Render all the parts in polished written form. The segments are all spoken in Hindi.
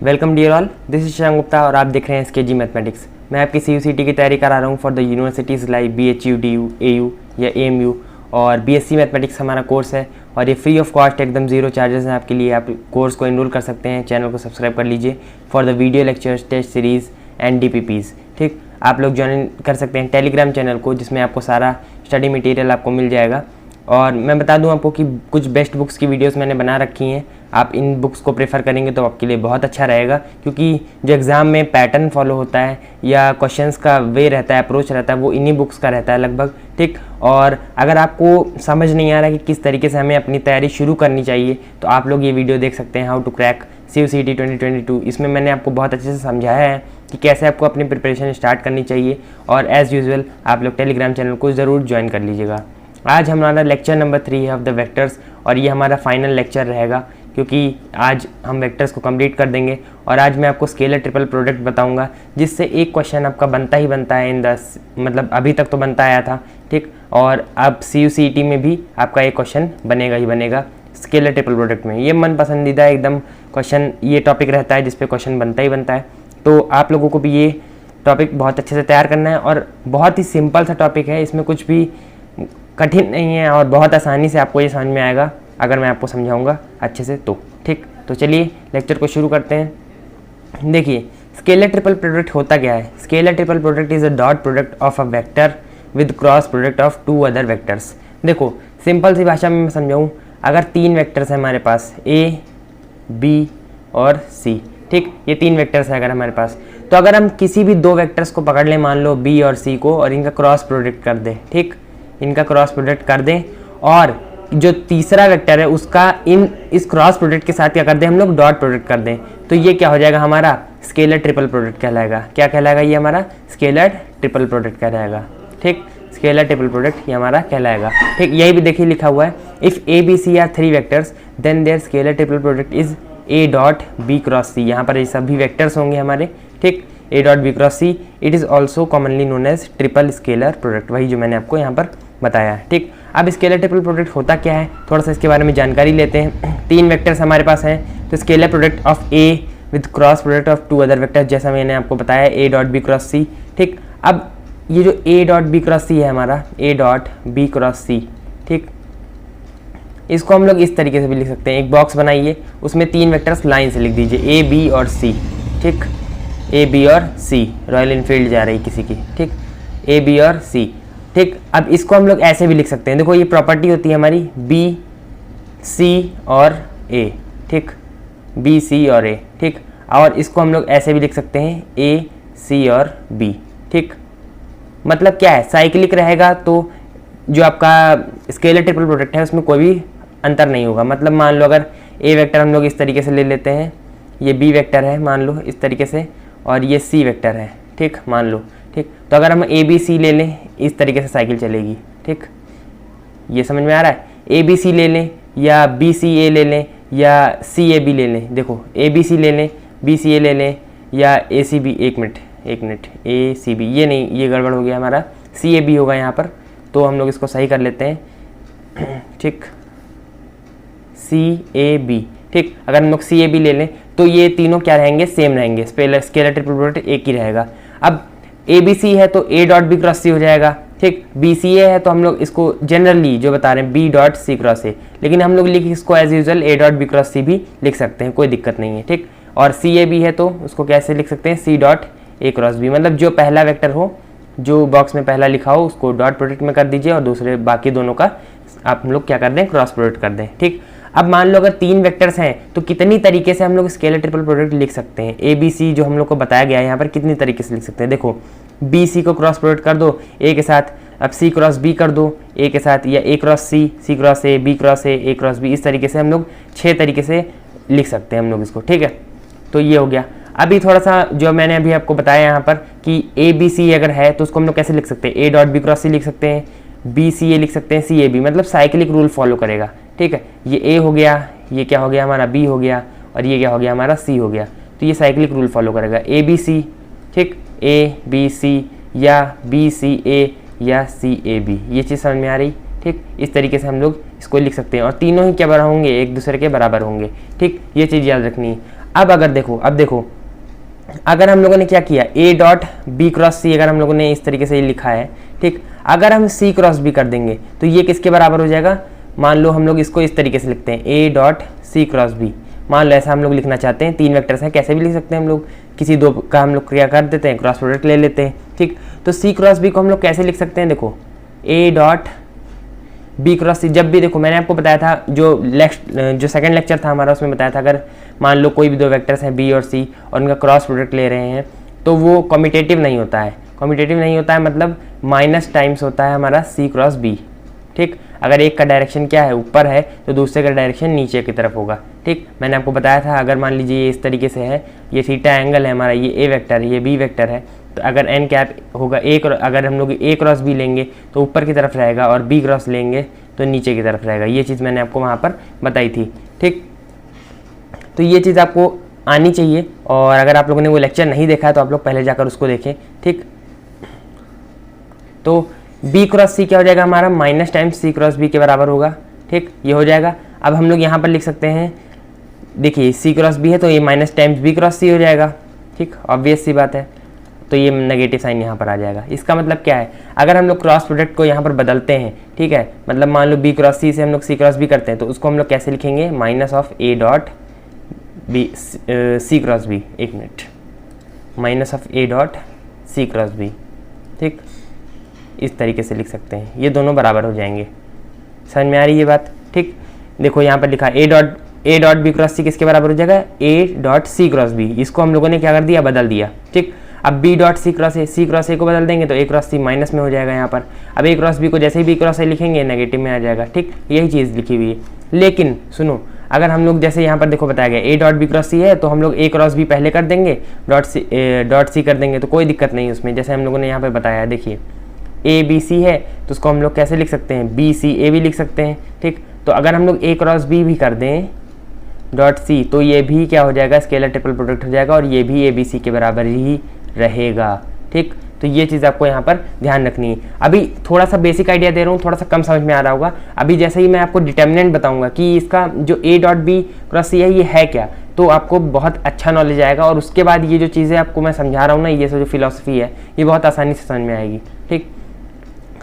Welcome dear all, this is Shashank Gupta और आप देख रहे हैं SKG मैथमेटिक्स। मैं आपकी CUCT की तैयारी करा रहा हूँ for the universities like BHU, DU, AU या AMU। और BSc मैथमेटिक्स हमारा कोर्स है और ये फ्री ऑफ कॉस्ट एकदम ज़ीरो चार्जेस है आपके लिए। आप कोर्स को इनरोल कर सकते हैं। चैनल को सब्सक्राइब कर लीजिए for the video lectures, test series and DPPs। ठीक, आप लोग ज्वाइन कर सकते हैं टेलीग्राम चैनल को, जिसमें आपको सारा स्टडी मटेरियल आपको मिल जाएगा। और मैं बता दूं आपको कि कुछ बेस्ट बुक्स की वीडियोस मैंने बना रखी हैं। आप इन बुक्स को प्रेफर करेंगे तो आपके लिए बहुत अच्छा रहेगा, क्योंकि जो एग्ज़ाम में पैटर्न फॉलो होता है या क्वेश्चंस का वे रहता है, अप्रोच रहता है, वो इन्हीं बुक्स का रहता है लगभग। ठीक, और अगर आपको समझ नहीं आ रहा है कि किस तरीके से हमें अपनी तैयारी शुरू करनी चाहिए, तो आप लोग ये वीडियो देख सकते हैं, हाउ टू क्रैक CUCT 2022। इसमें मैंने आपको बहुत अच्छे से समझाया है कि कैसे आपको अपनी प्रिपरेशन स्टार्ट करनी चाहिए। और एज़ यूजुअल आप लोग टेलीग्राम चैनल को ज़रूर ज्वाइन कर लीजिएगा। आज हमारा लेक्चर नंबर 3 है ऑफ द वेक्टर्स, और ये हमारा फाइनल लेक्चर रहेगा, क्योंकि आज हम वेक्टर्स को कंप्लीट कर देंगे। और आज मैं आपको स्केलर ट्रिपल प्रोडक्ट बताऊंगा, जिससे एक क्वेश्चन आपका बनता ही बनता है इन 10, मतलब अभी तक तो बनता आया था। ठीक, और अब CUCT में भी आपका एक क्वेश्चन बनेगा ही बनेगा स्केलर ट्रिपल प्रोडक्ट में। ये मन पसंदीदा एकदम क्वेश्चन, ये टॉपिक रहता है जिसपे क्वेश्चन बनता ही बनता है। तो आप लोगों को भी ये टॉपिक बहुत अच्छे से तैयार करना है, और बहुत ही सिंपल सा टॉपिक है, इसमें कुछ भी कठिन नहीं है और बहुत आसानी से आपको ये समझ में आएगा अगर मैं आपको समझाऊंगा अच्छे से तो। ठीक, तो चलिए लेक्चर को शुरू करते हैं। देखिए, स्केलर ट्रिपल प्रोडक्ट होता क्या है। Scalar triple product is a dot product of a vector with cross product of two other vectors. देखो, सिंपल सी भाषा में मैं समझाऊँ, अगर 3 वेक्टर्स हैं हमारे पास A, B और C। ठीक, ये 3 वेक्टर्स है अगर हमारे पास, तो अगर हम किसी भी 2 वेक्टर्स को पकड़ लें, मान लो B और C को, और इनका क्रॉस प्रोडक्ट कर दें। ठीक, इनका क्रॉस प्रोडक्ट कर दें, और जो तीसरा वेक्टर है उसका इस क्रॉस प्रोडक्ट के साथ क्या कर दें हम लोग, डॉट प्रोडक्ट कर दें, तो ये क्या हो जाएगा, हमारा स्केलर ट्रिपल प्रोडक्ट कहलाएगा। क्या कहलाएगा, ये हमारा स्केलर ट्रिपल प्रोडक्ट कहलाएगा। ठीक, स्केलर ट्रिपल प्रोडक्ट ये हमारा कहलाएगा। ठीक, यही भी देखिए लिखा हुआ है, if A, B, C are 3 vectors then there scalar triple product is A dot B cross C। यहाँ पर ये सभी वेक्टर्स होंगे हमारे। ठीक, A dot B cross C, it is also commonly known as triple scalar product, वही जो मैंने आपको यहाँ पर बताया है। ठीक, अब स्केलर ट्रिपल प्रोडक्ट होता क्या है, थोड़ा सा इसके बारे में जानकारी लेते हैं। 3 वेक्टर्स हमारे पास हैं, तो scalar product of A with cross product of 2 other vectors, जैसा मैंने आपको बताया, A dot B cross C। ठीक, अब ये जो A dot B cross C है हमारा, A dot B cross C, ठीक, इसको हम लोग इस तरीके से भी लिख सकते हैं। एक बॉक्स बनाइए, उसमें 3 वेक्टर्स लाइन से लिख दीजिए, A, B और C। ठीक, A, B और C, रॉयल इनफील्ड जा रही किसी की। ठीक, A, B और C। ठीक, अब इसको हम लोग ऐसे भी लिख सकते हैं। देखो, ये प्रॉपर्टी होती है हमारी B, C और A। ठीक, B, C और A। ठीक, और इसको हम लोग ऐसे भी लिख सकते हैं, A, C और B। ठीक, मतलब क्या है, साइक्लिक रहेगा, तो जो आपका स्केलर ट्रिपल प्रोडक्ट है उसमें कोई भी अंतर नहीं होगा। मतलब मान लो अगर A वेक्टर हम लोग इस तरीके से ले लेते हैं, ये B वेक्टर है मान लो इस तरीके से, और ये C वेक्टर है। ठीक, मान लो। ठीक, तो अगर हम A, B, C ले लें, इस तरीके से साइकिल चलेगी। ठीक, ये समझ में आ रहा है। A, B, C ले लें, या B, C, A ले लें, या C, A, B ले लें। देखो, A, B, C ले लें, B, C, A ले लें, या A, C, B, एक मिनट A, C, B, ये नहीं, ये गड़बड़ हो गया हमारा, C, A, B होगा यहाँ पर, तो हम लोग इसको सही कर लेते हैं। ठीक, C, A, B। ठीक, अगर हम लोग C, A, B ले लें, तो ये तीनों क्या रहेंगे, सेम रहेंगे, स्केलर ट्रिपल प्रोडक्ट एक ही रहेगा। अब A, B, C है तो A dot B cross C हो जाएगा। ठीक, B, C, A है तो हम लोग इसको जनरली जो बता रहे हैं B dot C cross A, लेकिन हम लोग लिख इसको as usual A dot B cross C भी लिख सकते हैं, कोई दिक्कत नहीं है। ठीक, और C, A, B है तो उसको कैसे लिख सकते हैं, C dot A cross B, मतलब जो पहला वेक्टर हो, जो बॉक्स में पहला लिखा हो, उसको डॉट प्रोडक्ट में कर दीजिए, और दूसरे बाकी दोनों का आप लोग क्या कर दें, क्रॉस प्रोडक्ट कर दें। ठीक, अब मान लो अगर 3 वेक्टर्स हैं, तो कितनी तरीके से हम लोग स्केलर ट्रिपल प्रोडक्ट लिख सकते हैं। A, B, C जो हम लोग को बताया गया है यहाँ पर, कितनी तरीके से लिख सकते हैं। देखो, B, C को क्रॉस प्रोडक्ट कर दो A के साथ, अब C क्रॉस B कर दो A के साथ, या A cross C, C cross A, B cross A cross B, इस तरीके से हम लोग 6 तरीके से लिख सकते हैं हम लोग इसको। ठीक है, तो ये हो गया। अभी थोड़ा सा जो मैंने अभी आपको बताया यहाँ पर कि A, B, C अगर है तो उसको हम लोग कैसे लिख सकते हैं, A dot B cross C लिख सकते हैं, B, C, A लिख सकते हैं, C, A, B, मतलब साइक्लिक रूल फॉलो करेगा। ठीक है, ये A हो गया, ये क्या हो गया हमारा B हो गया, और ये क्या हो गया हमारा C हो गया, तो ये साइक्लिक रूल फॉलो करेगा, A, B, C। ठीक, A, B, C, या B, C, A, या C, A, B, ये चीज़ समझ में आ रही। ठीक, इस तरीके से हम लोग इसको लिख सकते हैं, और तीनों ही क्या बराबर होंगे, एक दूसरे के बराबर होंगे। ठीक, ये चीज़ याद रखनी है। अब देखो अगर हम लोगों ने क्या किया, ए डॉट बी क्रॉस सी अगर हम लोगों ने इस तरीके से ये लिखा है, ठीक, अगर हम सी क्रॉस बी कर देंगे तो ये किसके बराबर हो जाएगा, मान लो हम लोग इसको इस तरीके से लिखते हैं A dot C cross B, मान लो ऐसा हम लोग लिखना चाहते हैं, 3 वेक्टर्स हैं, कैसे भी लिख सकते हैं हम लोग, किसी 2 का हम लोग क्रिया कर देते हैं, क्रॉस प्रोडक्ट ले लेते हैं, ठीक। तो सी क्रॉस बी को हम लोग कैसे लिख सकते हैं, देखो ए डॉट बी क्रॉस सी, जब भी देखो मैंने आपको बताया था जो सेकंड लेक्चर था हमारा उसमें बताया था, अगर मान लो कोई भी 2 वेक्टर्स हैं बी और सी और उनका क्रॉस प्रोडक्ट ले रहे हैं तो वो कम्यूटेटिव नहीं होता है, मतलब माइनस टाइम्स होता है हमारा सी क्रॉस बी, ठीक। अगर एक का डायरेक्शन क्या है ऊपर है तो दूसरे का डायरेक्शन नीचे की तरफ होगा, ठीक। मैंने आपको बताया था अगर मान लीजिए ये इस तरीके से है, ये थीटा एंगल है हमारा, ये ए वेक्टर है, ये बी वेक्टर है, तो अगर एन कैप होगा अगर हम लोग ए क्रॉस बी लेंगे तो ऊपर की तरफ रहेगा और बी क्रॉस लेंगे तो नीचे की तरफ रहेगा, ये चीज़ मैंने आपको वहाँ पर बताई थी, ठीक। तो ये चीज़ आपको आनी चाहिए, और अगर आप लोगों ने वो लेक्चर नहीं देखा है तो आप लोग पहले जाकर उसको देखें, ठीक। तो बी क्रॉस सी क्या हो जाएगा हमारा, minus times c cross b के बराबर होगा, ठीक, ये हो जाएगा। अब हम लोग यहाँ पर लिख सकते हैं, देखिए सी क्रॉस बी है तो ये माइनस टाइम्स बी क्रॉस सी हो जाएगा, ठीक, ऑब्वियस सी बात है, तो ये नेगेटिव साइन यहाँ पर आ जाएगा। इसका मतलब क्या है, अगर हम लोग क्रॉस प्रोडक्ट को यहाँ पर बदलते हैं, ठीक है, मतलब मान लो बी क्रॉस सी से हम लोग सी क्रॉस बी करते हैं तो उसको हम लोग कैसे लिखेंगे, minus of A dot B C cross B, एक minute, minus of A dot C cross B, ठीक, इस तरीके से लिख सकते हैं, ये दोनों बराबर हो जाएंगे। समझ में आ रही है ये बात, ठीक। देखो यहाँ पर लिखा a dot b cross c किसके बराबर हो जाएगा, a dot C cross b, इसको हम लोगों ने क्या कर दिया, बदल दिया, ठीक। अब b dot C cross a को बदल देंगे तो ए क्रॉस सी माइनस में हो जाएगा यहाँ पर। अब ए क्रॉस बी को जैसे ही बी क्रॉस ए लिखेंगे नेगेटिव में आ जाएगा, ठीक, यही चीज़ लिखी हुई है। लेकिन सुनो, अगर हम लोग जैसे यहाँ पर देखो बताया गया ए डॉट बी क्रॉस सी है तो हम लोग ए क्रॉस बी पहले कर देंगे, डॉट सी कर देंगे तो कोई दिक्कत नहीं उसमें, जैसे हम लोगों ने यहाँ पर बताया, देखिए ए बी सी है तो उसको हम लोग कैसे लिख सकते हैं, बी सी ए भी लिख सकते हैं, ठीक। तो अगर हम लोग ए क्रॉस बी भी कर दें डॉट सी तो ये भी क्या हो जाएगा, स्केलर ट्रिपल प्रोडक्ट हो जाएगा और ये भी ए बी सी के बराबर ही रहेगा, ठीक। तो ये चीज़ आपको यहाँ पर ध्यान रखनी है। अभी थोड़ा सा बेसिक आइडिया दे रहा हूँ, थोड़ा सा कम समझ में आ रहा होगा। अभी जैसे ही मैं आपको डिटर्मिनेंट बताऊंगा कि इसका जो ए डॉट बी क्रॉस सी है ये है क्या, तो आपको बहुत अच्छा नॉलेज आएगा, और उसके बाद ये जो चीज़ें आपको मैं समझा रहा हूँ ना, ये जो फिलॉसफी है ये बहुत आसानी से समझ में आएगी, ठीक।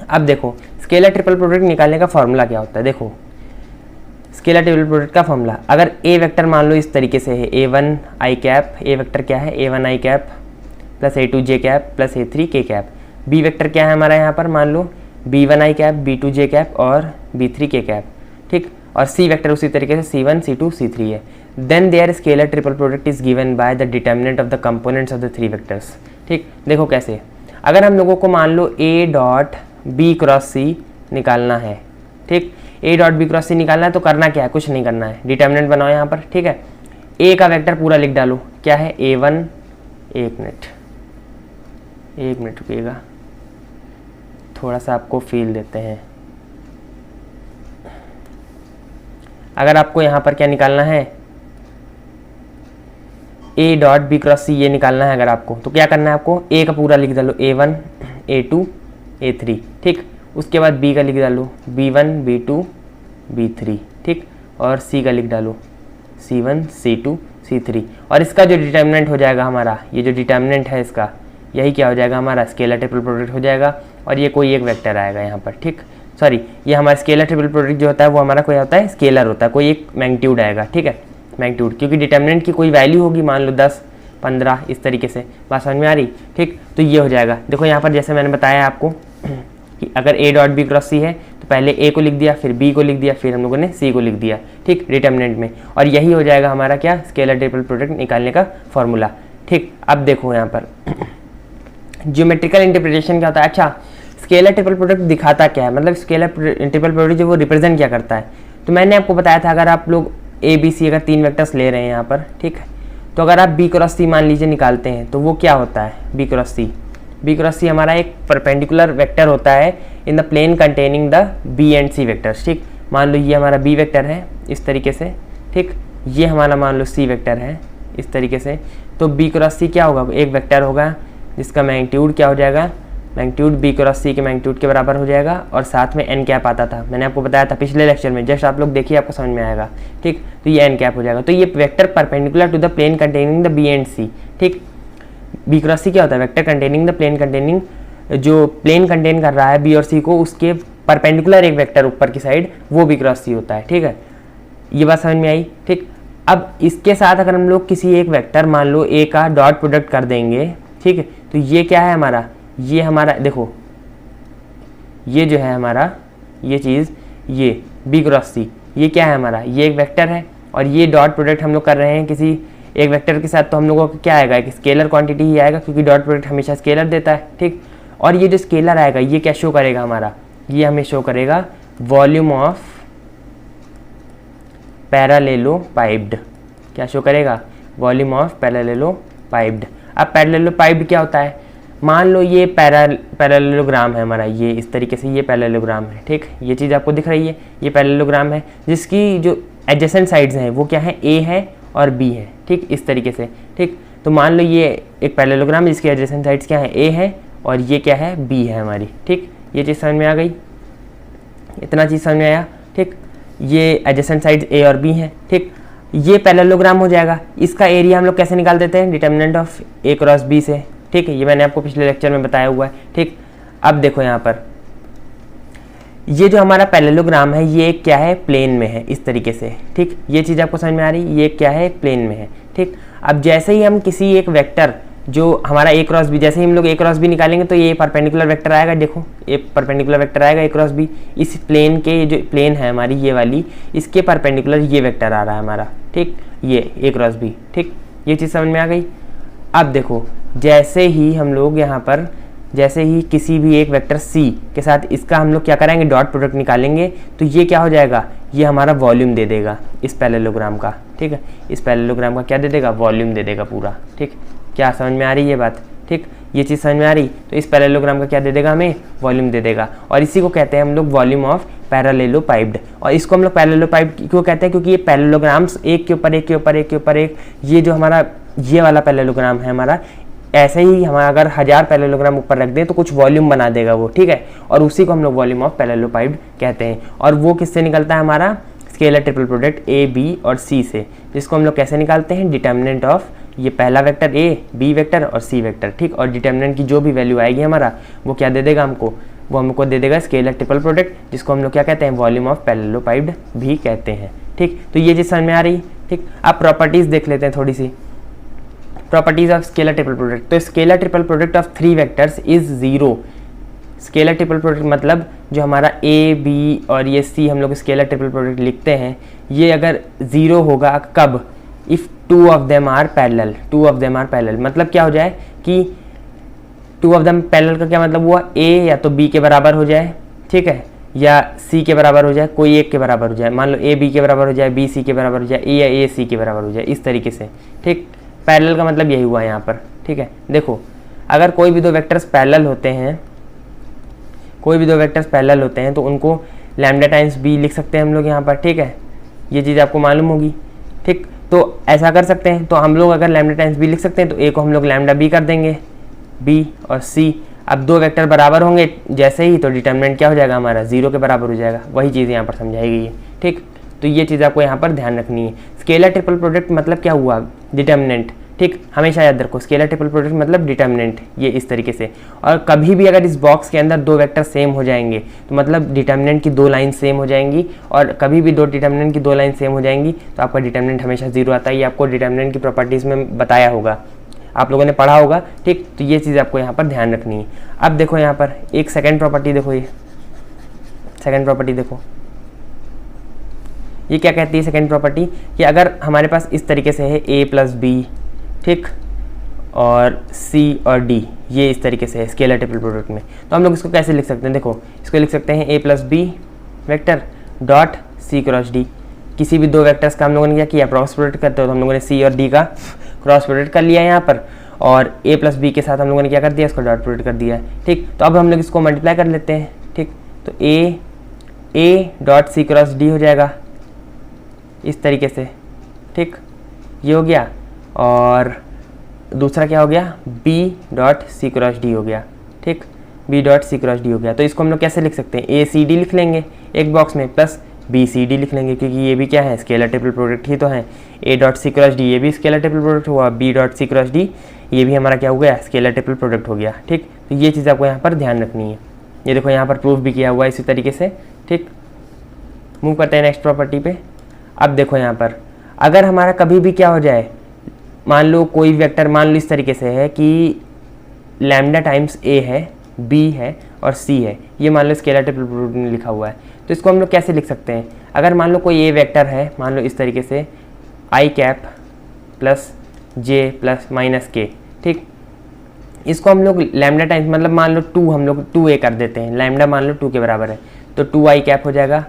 अब देखो स्केलर ट्रिपल प्रोडक्ट निकालने का फॉर्मूला क्या होता है, देखो स्केलर ट्रिपल प्रोडक्ट का फॉर्मूला, अगर ए वेक्टर मान लो इस तरीके से है, A1 आई कैप, ए वेक्टर क्या है A1 आई कैप प्लस A2 जे कैप प्लस A3 के कैप, बी वेक्टर क्या है हमारा यहाँ पर मान लो B1 आई कैप, B2 जे कैप और B3 के कैप, ठीक, और सी वेक्टर उसी तरीके से C1 C2 C3 है। Then there scalar triple product is given by the determinant of the components of the 3 vectors, ठीक। देखो कैसे, अगर हम लोगों को मान लो a dot b cross c निकालना है, ठीक, a dot b cross c निकालना है तो करना क्या है, कुछ नहीं करना है, डिटर्मिनेंट बनाओ यहाँ पर, ठीक है। ए का वेक्टर पूरा लिख डालो, क्या है A1, एक मिनट रुकिएगा, थोड़ा सा आपको फील देते हैं। अगर आपको यहाँ पर क्या निकालना है, ए डॉट बी क्रॉस सी ये निकालना है अगर आपको, तो क्या करना है आपको, ए का पूरा लिख डालो A1 A2 A3, ठीक, उसके बाद बी का लिख डालो B1 B2 B3, ठीक, और सी का लिख डालो C1 C2 C3, और इसका जो डिटर्मिनेंट हो जाएगा हमारा, ये जो डिटर्मिनेंट है इसका, यही क्या हो जाएगा हमारा स्केलर ट्रिपल प्रोडक्ट हो जाएगा, और ये कोई एक वेक्टर आएगा यहाँ पर, ठीक, सॉरी ये हमारा स्केलर ट्रिपल प्रोडक्ट जो होता है वो हमारा कोई होता है स्केलर होता है, कोई एक मैग्नीट्यूड आएगा, ठीक है, मैग्नीट्यूड, क्योंकि डिटर्मिनेंट की कोई वैल्यू होगी, मान लो 10 15 इस तरीके से, बात समझ में आ रही, ठीक। तो ये हो जाएगा, देखो यहाँ पर जैसे मैंने बताया आपको कि अगर ए डॉट बी क्रॉस सी है तो पहले ए को लिख दिया, फिर बी को लिख दिया, फिर हम लोगों ने सी को लिख दिया, ठीक, डिटर्मिनेंट में, और यही हो जाएगा हमारा क्या, स्केलर ट्रिपल प्रोडक्ट निकालने का फॉर्मूला, ठीक। अब देखो यहाँ पर ज्योमेट्रिकल इंटरप्रिटेशन क्या होता है, अच्छा स्केलर ट्रिपल प्रोडक्ट दिखाता क्या है, मतलब स्केलर ट्रिपल प्रोडक्ट जो वो रिप्रेजेंट क्या करता है, तो मैंने आपको बताया था अगर आप लोग ए बी सी अगर 3 वेक्टर्स ले रहे हैं यहाँ पर, ठीक है, तो अगर आप बी क्रॉस सी मान लीजिए निकालते हैं तो वो क्या होता है, बी क्रॉस सी हमारा एक परपेंडिकुलर वेक्टर होता है in the plane containing the B and c vectors, ठीक। मान लो ये हमारा बी वेक्टर है इस तरीके से, ठीक, ये हमारा मान लो सी वेक्टर है इस तरीके से, तो बी क्रॉस सी क्या होगा, एक वेक्टर होगा जिसका मैग्नीट्यूड क्या हो जाएगा मैग्नीट्यूड बी क्रॉस सी के मैग्नीट्यूड के बराबर हो जाएगा और साथ में एन कैप आता था, मैंने आपको बताया था पिछले लेक्चर में, जस्ट आप लोग देखिए आपको समझ में आएगा। ठीक, तो ये एन कैप हो जाएगा। तो ये vector perpendicular to the plane containing the B and C. ठीक, बी क्रॉस सी क्या होता है? Vector containing the plane containing, जो प्लेन कंटेन कर रहा है बी और सी को, उसके परपेंडिकुलर एक वेक्टर ऊपर की साइड, वो बी क्रॉस सी होता है। ठीक है, ये बात समझ में आई। ठीक, अब इसके साथ अगर हम लोग किसी एक वेक्टर मान लो ए का डॉट प्रोडक्ट कर देंगे, ठीक है, तो ये क्या है हमारा, ये हमारा देखो, ये जो है हमारा ये चीज़, ये बी क्रॉस सी, ये क्या है हमारा, ये एक वेक्टर है और ये डॉट प्रोडक्ट हम लोग कर रहे हैं किसी एक वेक्टर के साथ, तो हम लोगों को क्या आएगा, एक स्केलर क्वांटिटी ही आएगा, क्योंकि डॉट प्रोडक्ट हमेशा स्केलर देता है। ठीक, और ये जो स्केलर आएगा ये क्या शो करेगा हमारा, ये हमें शो करेगा वॉल्यूम ऑफ पैरेललोपाइप्ड। क्या शो करेगा? Volume of parallelepiped. अब पैरेललोपाइप्ड क्या होता है? मान लो ये पैरेललोग्राम है हमारा, ये इस तरीके से ये पैरेललोग्राम है। ठीक, ये चीज़ आपको दिख रही है, ये पैरेललोग्राम है जिसकी जो एडजेसेंट साइड्स हैं वो क्या है, ए है और बी है। ठीक, इस तरीके से। ठीक, तो मान लो ये एक पैरेललोग्राम जिसकी एडजेसेंट साइड्स क्या है, ए है और ये क्या है, बी है हमारी। ठीक, ये चीज़ समझ में आ गई, इतना चीज़ समझ में आया। ठीक, ये एडजेसेंट साइड्स ए और बी हैं। ठीक, ये पैरेललोग्राम हो जाएगा। इसका एरिया हम लोग कैसे निकाल देते हैं, determinant of a cross b से। ठीक है, ये मैंने आपको पिछले लेक्चर में बताया हुआ है। ठीक, अब देखो यहाँ पर ये जो हमारा पैरेललोग्राम है ये क्या है, प्लेन में है इस तरीके से। ठीक, ये चीज़ आपको समझ में आ रही, ये क्या है, प्लेन में है। ठीक, अब जैसे ही हम किसी एक वेक्टर जो हमारा ए क्रॉस बी, जैसे ही हम लोग ए क्रॉस बी निकालेंगे तो ये परपेंडिकुलर वेक्टर आएगा। देखो ये परपेंडिकुलर वेक्टर आएगा ए क्रॉस बी, इस प्लेन के जो प्लेन है हमारी ये वाली, इसके परपेंडिकुलर ये वेक्टर आ रहा है हमारा। ठीक, ये ए क्रॉस बी। ठीक, ये चीज़ समझ में आ गई। अब देखो जैसे ही हम लोग यहाँ पर, जैसे ही किसी भी एक वेक्टर c के साथ इसका हम लोग क्या करेंगे, डॉट प्रोडक्ट निकालेंगे, तो ये क्या हो जाएगा, ये हमारा वॉल्यूम दे देगा इस पैरेललोग्राम का। ठीक है, इस पैरेललोग्राम का क्या दे देगा, वॉल्यूम दे देगा पूरा। ठीक, क्या समझ में आ रही है ये बात? ठीक, ये चीज़ समझ में आ रही, तो इस पैरेललोग्राम का क्या दे देगा, हमें वॉल्यूम दे देगा। और इसी को कहते हैं हम लोग वॉल्यूम ऑफ पैरेललोपाइप्ड। और इसको हम लोग पैरेललोपाइप्ड क्यों कहते हैं, क्योंकि ये पैरेललोग्राम्स एक के ऊपर एक के ऊपर एक के ऊपर एक, ये जो हमारा ये वाला पैरेललोग्राम है हमारा, ऐसे ही हम अगर 1000 पैरेललोग्राम ऊपर रख दें तो कुछ वॉल्यूम बना देगा वो। ठीक है, और उसी को हम लोग वॉल्यूम ऑफ पैरेललोपाइप्ड कहते हैं। और वो किससे निकलता है हमारा, scalar triple product a b और सी से, जिसको हम लोग कैसे निकालते हैं, डिटर्मिनेंट ऑफ ये पहला वेक्टर ए, बी वेक्टर और सी वेक्टर। ठीक, और डिटर्मिनेंट की जो भी वैल्यू आएगी हमारा, वो क्या दे देगा हमको, वो हमको दे देगा स्केलर ट्रिपल प्रोडक्ट, जिसको हम लोग क्या कहते हैं, वॉल्यूम ऑफ पैरेललोपाइप्ड भी कहते हैं। ठीक, तो ये चीज़ समझ में आ रही। ठीक, अब प्रॉपर्टीज़ देख लेते हैं थोड़ी सी, properties of scalar triple product. तो scalar triple product of 3 vectors is 0। Scalar triple product मतलब जो हमारा ए बी और ये सी हम लोग स्केलर ट्रिपल प्रोडक्ट लिखते हैं, ये अगर 0 होगा कब, if 2 of them are parallel. 2 of them are parallel मतलब क्या हो जाए कि 2 ऑफ देम पैरेलल का क्या मतलब हुआ, ए या तो बी के बराबर हो जाए, ठीक है, या सी के बराबर हो जाए, कोई एक के बराबर हो जाए। मान लो ए बी के बराबर हो जाए, बी सी के बराबर हो जाए, ए या ए सी के बराबर हो जाए, इस तरीके से। ठीक, पैरेलल का मतलब यही हुआ यहाँ पर। ठीक है, देखो अगर कोई भी दो वेक्टर्स पैरेलल होते हैं, कोई भी दो वेक्टर्स पैरेलल होते हैं तो उनको लैम्डा टाइम्स बी लिख सकते हैं हम लोग यहाँ पर। ठीक है, ये चीज़ आपको मालूम होगी। ठीक, तो ऐसा कर सकते हैं, तो हम लोग अगर लैम्डा टाइम्स बी लिख सकते हैं तो ए को हम लोग लैम्डा बी कर देंगे, बी और सी। अब दो वेक्टर बराबर होंगे जैसे ही, तो डिटर्मिनेंट क्या हो जाएगा हमारा, 0 के बराबर हो जाएगा। वही चीज़ यहाँ पर समझाई गई है। ठीक, तो ये चीज़ आपको यहाँ पर ध्यान रखनी है। स्केलर ट्रिपल प्रोडक्ट मतलब क्या हुआ, डिटर्मिनेंट। ठीक, हमेशा याद रखो स्केलर ट्रिपल प्रोडक्ट मतलब डिटर्मिनेंट, ये इस तरीके से। और कभी भी अगर इस बॉक्स के अंदर दो वेक्टर सेम हो जाएंगे तो मतलब डिटर्मिनेंट की 2 लाइन सेम हो जाएंगी, और कभी भी दो डिटर्मिनेंट की 2 लाइन सेम हो जाएंगी तो आपका डिटर्मिनेंट हमेशा 0 आता है। ये आपको डिटर्मिनेंट की प्रॉपर्टीज़ में बताया होगा, आप लोगों ने पढ़ा होगा। ठीक, तो ये चीज़ आपको यहाँ पर ध्यान रखनी है। अब देखो यहाँ पर एक सेकेंड प्रॉपर्टी देखो, ये सेकेंड प्रॉपर्टी देखो, ये क्या कहती है सेकेंड प्रॉपर्टी, कि अगर हमारे पास इस तरीके से है a प्लस बी, ठीक, और c और d, ये इस तरीके से है स्केलर ट्रिपल प्रोडक्ट में, तो हम लोग इसको कैसे लिख सकते हैं, देखो इसको लिख सकते हैं a plus b vector dot c cross d। किसी भी दो वेक्टर्स का हम लोगों ने क्या किया, क्रॉस प्रोडक्ट करते हो, तो हम लोगों ने c और d का क्रॉस प्रोडक्ट कर लिया यहाँ पर, और a प्लस बी के साथ हम लोगों ने क्या कर दिया, इसको डॉट प्रोडक्ट कर दिया। ठीक, तो अब हम लोग इसको मल्टीप्लाई कर लेते हैं। ठीक, तो a dot c cross d हो जाएगा इस तरीके से। ठीक, ये हो गया, और दूसरा क्या हो गया, b dot c cross d हो गया। ठीक, बी डॉट सी क्रॉस डी हो गया। तो इसको हम लोग कैसे लिख सकते हैं, ए सी डी लिख लेंगे एक बॉक्स में, प्लस बी सी डी लिख लेंगे, क्योंकि ये भी क्या है, स्केलर ट्रिपल प्रोडक्ट ही तो है। A dot C cross d ये भी स्केलर ट्रिपल प्रोडक्ट हुआ, बी डॉट सी क्रॉस डी ये भी हमारा क्या हो गया, स्केलर ट्रिपल प्रोडक्ट हो गया। ठीक, तो ये चीज़ आपको यहाँ पर ध्यान रखनी है। ये देखो यहाँ पर प्रूफ भी किया हुआ है इसी तरीके से। ठीक, मूव करते हैं नेक्स्ट प्रॉपर्टी पे। अब देखो यहाँ पर अगर हमारा कभी भी क्या हो जाए, मान लो कोई वेक्टर, मान लो इस तरीके से है कि लैम्डा टाइम्स ए है, बी है और सी है, ये मान लो स्केलर ट्रिपल प्रोडक्ट में लिखा हुआ है। तो इसको हम लोग कैसे लिख सकते हैं, अगर मान लो कोई ए वेक्टर है, मान लो इस तरीके से आई कैप प्लस जे प्लस माइनस के। ठीक, इसको हम लोग लैम्डा टाइम्स, मतलब मान लो 2, हम लोग 2a कर देते हैं, लैम्डा मान लो 2 के बराबर है, तो 2i कैप हो जाएगा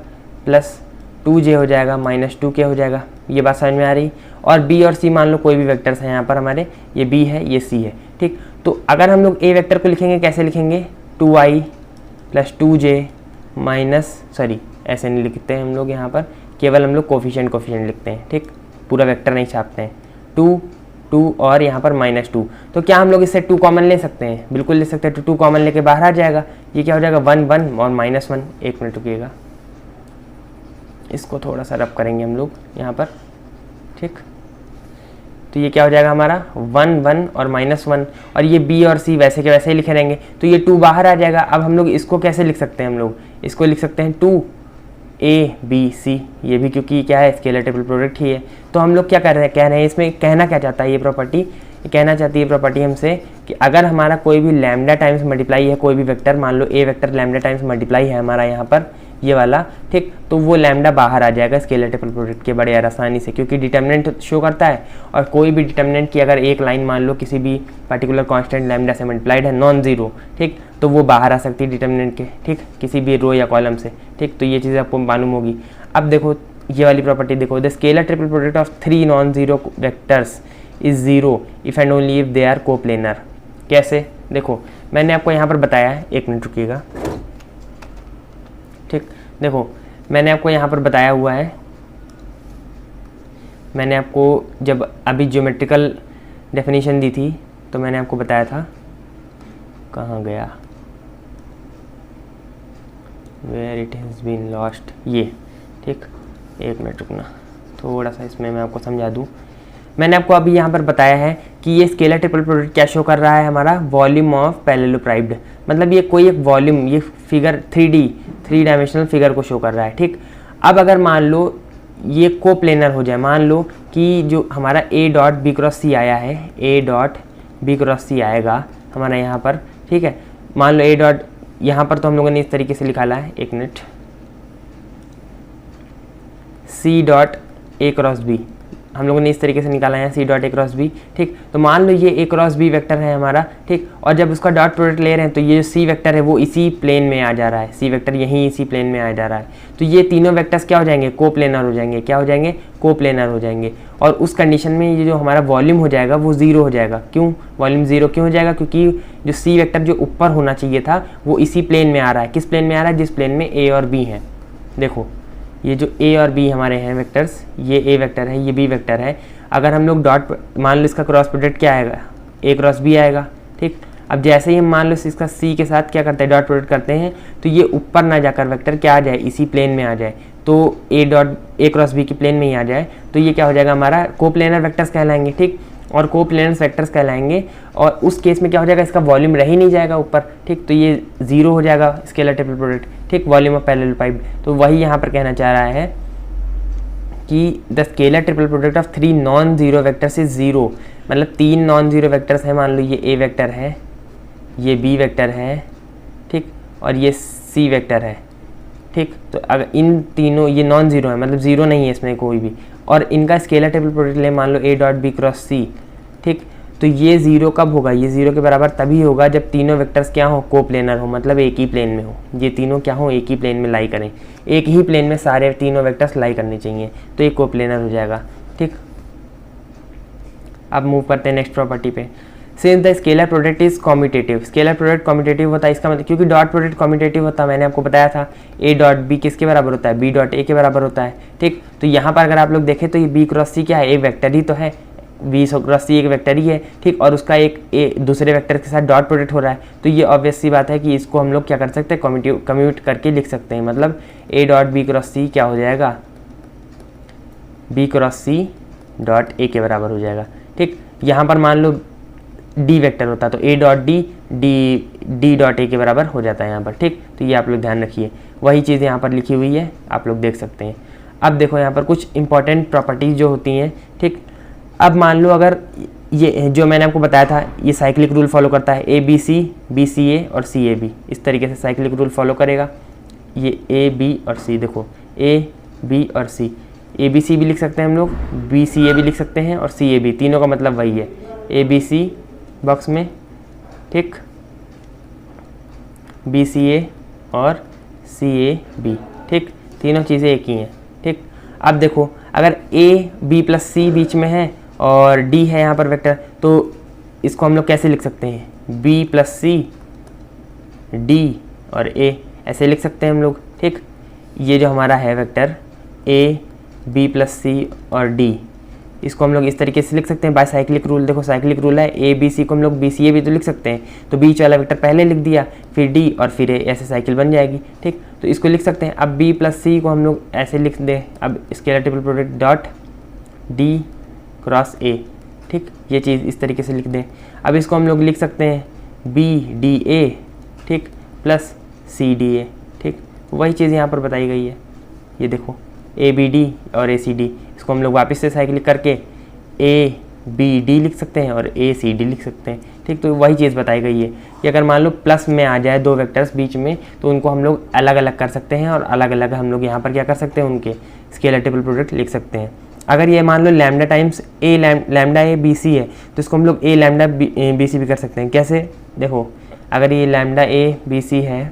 प्लस 2j हो जाएगा माइनस 2k हो जाएगा। ये बात समझ में आ रही। और b और c मान लो कोई भी वेक्टर्स हैं यहाँ पर हमारे, ये b है ये c है। ठीक, तो अगर हम लोग a वेक्टर को लिखेंगे कैसे लिखेंगे, 2i plus 2j minus, sorry ऐसे नहीं लिखते हैं हम लोग, यहाँ पर केवल हम लोग कोफिशिएंट लिखते हैं। ठीक, पूरा वेक्टर नहीं छापते हैं। 2 और यहाँ पर -2, तो क्या हम लोग इससे 2 कॉमन ले सकते हैं, बिल्कुल ले सकते हैं। तो 2 कॉमन लेके बाहर आ जाएगा, ये क्या हो जाएगा 1 1 और -1। एक मिनट रुकिएगा, इसको थोड़ा सा रब करेंगे हम लोग यहाँ पर। ठीक, तो ये क्या हो जाएगा हमारा 1 1 और -1, और ये b और c वैसे के वैसे ही लिखे रहेंगे, तो ये 2 बाहर आ जाएगा। अब हम लोग इसको कैसे लिख सकते हैं, हम लोग इसको लिख सकते हैं 2abc, ये भी क्योंकि क्या है, स्केलर ट्रिपल प्रोडक्ट ही है। तो हम लोग क्या कह रहे हैं इसमें, कहना क्या चाहता है ये प्रॉपर्टी, कहना चाहती है प्रॉपर्टी हमसे कि अगर हमारा कोई भी लैम्डा टाइम्स मल्टीप्लाई है, कोई भी वेक्टर, मान लो ए वेक्टर लैम्डा टाइम्स मल्टीप्लाई है हमारा यहाँ पर ये वाला, ठीक, तो वो लैम्डा बाहर आ जाएगा स्केलर ट्रिपल प्रोडक्ट के बड़े आसानी से, क्योंकि डिटर्मिनेंट शो करता है। और कोई भी डिटर्मिनेंट की अगर एक लाइन मान लो किसी भी पर्टिकुलर कांस्टेंट लैम्डा से मल्टीप्लाइड है, नॉन जीरो, ठीक, तो वो बाहर आ सकती है डिटर्मिनेंट के, ठीक, किसी भी रो या कॉलम से। ठीक, तो ये चीज़ आपको मालूम होगी। अब देखो ये वाली प्रॉपर्टी देखो, the scalar triple product of 3 non zero vectors is zero if and only if they are coplanar. कैसे, देखो मैंने आपको यहाँ पर बताया है, एक मिनट रुकिएगा। ठीक, देखो मैंने आपको यहाँ पर बताया हुआ है, मैंने आपको जब अभी ज्योमेट्रिकल डेफिनेशन दी थी तो मैंने आपको बताया था, कहाँ गया, where it has been lost, ये। ठीक, एक मिनट रुकना, थोड़ा सा इसमें मैं आपको समझा दूँ। मैंने आपको अभी यहाँ पर बताया है कि ये स्केलर ट्रिपल प्रोडक्ट क्या शो कर रहा है, हमारा वॉल्यूम ऑफ पैरेललोप्राइप्ड, मतलब ये कोई एक वॉल्यूम, ये फिगर 3 डायमेंशनल फिगर को शो कर रहा है। ठीक, अब अगर मान लो ये कोप्लेनर हो जाए, मान लो कि जो हमारा a डॉट बी क्रॉस सी आया है, a डॉट बी क्रॉस सी आएगा हमारा यहाँ पर, ठीक है, मान लो a डॉट, यहाँ पर तो हम लोगों ने इस तरीके से निकाला है, एक minute, c dot a cross b हम लोगों ने इस तरीके से निकाला है, c dot a cross b। ठीक, तो मान लो ये a क्रॉस b वेक्टर है हमारा, ठीक, और जब उसका डॉट प्रोडक्ट ले रहे हैं तो ये जो c वेक्टर है वो इसी प्लेन में आ जा रहा है, c वेक्टर यहीं इसी प्लेन में आ जा रहा है, तो ये तीनों वेक्टर्स क्या हो जाएंगे, कोप्लेनर हो जाएंगे। क्या हो जाएंगे, कोप्लेनर हो जाएंगे। और उस कंडीशन में ये जो हमारा वॉल्यूम हो जाएगा वो जीरो हो जाएगा। क्यों वॉल्यूम जीरो क्यों हो जाएगा, क्योंकि जो c वेक्टर जो ऊपर होना चाहिए था वो इसी प्लेन में आ रहा है। किस प्लेन में आ रहा है, जिस प्लेन में a और b है। देखो ये जो a और b हमारे हैं वेक्टर्स, ये a वेक्टर है, ये b वेक्टर है। अगर हम लोग डॉट, मान लो इसका क्रॉस प्रोडक्ट क्या आएगा, a क्रॉस b आएगा। ठीक, अब जैसे ही हम मान लो इसका c के साथ क्या करते हैं, डॉट प्रोडक्ट करते हैं, तो ये ऊपर ना जाकर वेक्टर क्या आ जाए, इसी प्लेन में आ जाए, तो a क्रॉस b की प्लेन में ही आ जाए, तो ये क्या हो जाएगा, हमारा कोप्लेनर वेक्टर्स कहलाएंगे। ठीक, और कोप्लेनर वेक्टर्स कहलाएंगे, और उस केस में क्या हो जाएगा, इसका वॉल्यूम रह ही नहीं जाएगा ऊपर। ठीक, तो ये जीरो हो जाएगा स्केलर ट्रिपल प्रोडक्ट। ठीक, वॉल्यूम ऑफ पैरेललोप्राइप्ड, तो वही यहाँ पर कहना चाह रहा है कि the scalar triple product of 3 non zero vectors is zero, मतलब 3 नॉन जीरो वेक्टर्स हैं, मान लो ये a वेक्टर है, ये b वेक्टर है, ठीक, और ये c वेक्टर है। ठीक, तो अगर इन तीनों, ये नॉन जीरो है, मतलब जीरो नहीं है इसमें कोई भी, और इनका स्केलर ट्रिपल प्रोडक्ट ले मान लो a dot b cross c। ठीक, तो ये जीरो कब होगा, ये जीरो के बराबर तभी होगा जब तीनों वेक्टर्स क्या हो, कोप्लेनर हो, मतलब एक ही प्लेन में हो। ये तीनों क्या हो, एक ही प्लेन में लाई करें, एक ही प्लेन में सारे तीनों वेक्टर्स लाई करने चाहिए, तो ये कोप्लेनर हो जाएगा। ठीक, अब मूव करते हैं नेक्स्ट प्रॉपर्टी पे। Since the scalar product is commutative, scalar product commutative होता है, इसका मतलब क्योंकि डॉट प्रोडक्ट कॉम्यूटेटिव होता है, मैंने आपको बताया था a डॉट b किसके बराबर होता है, b डॉट a के बराबर होता है। ठीक, तो यहाँ पर अगर आप लोग देखें तो ये b क्रॉस c क्या है, a वेक्टर ही तो है, बी क्रॉस सी एक वेक्टर ही है, ठीक, और उसका एक ए दूसरे वेक्टर के साथ डॉट प्रोडक्ट हो रहा है, तो ये ऑब्वियस सी बात है कि इसको हम लोग क्या कर सकते हैं, कम्यूट करके लिख सकते हैं। मतलब ए डॉट बी क्रॉस सी क्या हो जाएगा, b cross c dot a के बराबर हो जाएगा, ठीक। यहाँ पर मान लो डी वेक्टर होता तो ए डॉट डी डॉट ए के बराबर हो जाता है यहाँ पर, ठीक। तो ये आप लोग ध्यान रखिए, वही चीज़ यहाँ पर लिखी हुई है, आप लोग देख सकते हैं। अब देखो यहाँ पर कुछ इंपॉर्टेंट प्रॉपर्टीज़ जो होती हैं, ठीक। अब मान लो अगर ये जो मैंने आपको बताया था ये साइक्लिक रूल फॉलो करता है, ए बी सी ए और सी ए बी, इस तरीके से साइक्लिक रूल फॉलो करेगा। ये ए बी और सी, देखो ए बी और सी, ए बी सी भी लिख सकते हैं हम लोग, बी सी ए भी लिख सकते हैं और सी ए बी, तीनों का मतलब वही है, ए बी सी बॉक्स में, ठीक, बी सी ए और सी ए बी, ठीक, तीनों चीज़ें एक ही हैं, ठीक। अब देखो अगर ए बी प्लस सी बीच में है और डी है यहाँ पर वेक्टर, तो इसको हम लोग कैसे लिख सकते हैं, बी प्लस सी डी और ए, ऐसे लिख सकते हैं हम लोग, ठीक। ये जो हमारा है वेक्टर ए बी प्लस सी और डी, इसको हम लोग इस तरीके से लिख सकते हैं बाय साइक्लिक रूल। देखो साइक्लिक रूल है, ए बी सी को हम लोग बी सी ए भी तो लिख सकते हैं, तो बीच वाला वेक्टर पहले लिख दिया, फिर डी और फिर ए, ऐसे साइकिल बन जाएगी, ठीक। तो इसको लिख सकते हैं। अब बी प्लस सी को हम लोग ऐसे लिख दें, अब scalar triple product dot D cross ए, ठीक, ये चीज़ इस तरीके से लिख दें। अब इसको हम लोग लिख सकते हैं बी डी ए, ठीक, प्लस सी डी ए, ठीक, वही चीज़ यहाँ पर बताई गई है। ये देखो ए बी डी और ए सी डी, इसको हम लोग वापस से साइक्लिक करके ए बी डी लिख सकते हैं और ए सी डी लिख सकते हैं, ठीक। तो वही चीज़ बताई गई है कि अगर मान लो प्लस में आ जाए दो वेक्टर्स बीच में, तो उनको हम लोग अलग अलग कर सकते हैं और अलग अलग हम लोग यहाँ पर क्या कर सकते हैं, उनके स्केलर ट्रिपल प्रोडक्ट लिख सकते हैं। अगर ये मान लो lambda times A lambda A B C है, तो इसको हम लोग ए लैम्डा बी सी भी कर सकते हैं। कैसे, देखो अगर ये लैम्डा ए बी सी है,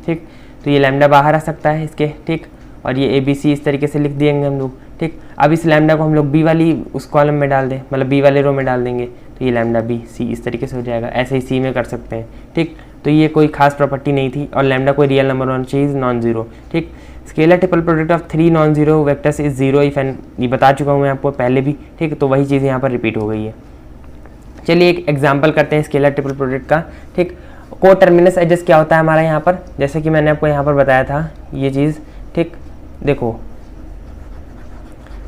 ठीक, तो ये लैम्डा बाहर आ सकता है इसके, ठीक, और ये ए बी सी इस तरीके से लिख देंगे हम लोग, ठीक। अब इस लैम्डा को हम लोग बी वाली उस कॉलम में डाल दें, मतलब बी वाले रो में डाल देंगे, तो ये लैम्डा बी सी इस तरीके से हो जाएगा। ऐसे ही सी में कर सकते हैं, ठीक। तो ये कोई खास प्रॉपर्टी नहीं थी, और लैम्डा कोई रियल नंबर होना चाहिए, नॉन जीरो, ठीक। Scalar triple product of 3 non zero vectors is zero if and, ये बता चुका हूँ मैं आपको पहले भी, ठीक। तो वही चीज़ यहाँ पर रिपीट हो गई है। चलिए एक एग्जाम्पल करते हैं स्केलर ट्रिपल प्रोडक्ट का, ठीक। को टर्मिनस एजेस क्या होता है हमारा यहाँ पर, जैसे कि मैंने आपको यहाँ पर बताया था ये चीज़, ठीक। देखो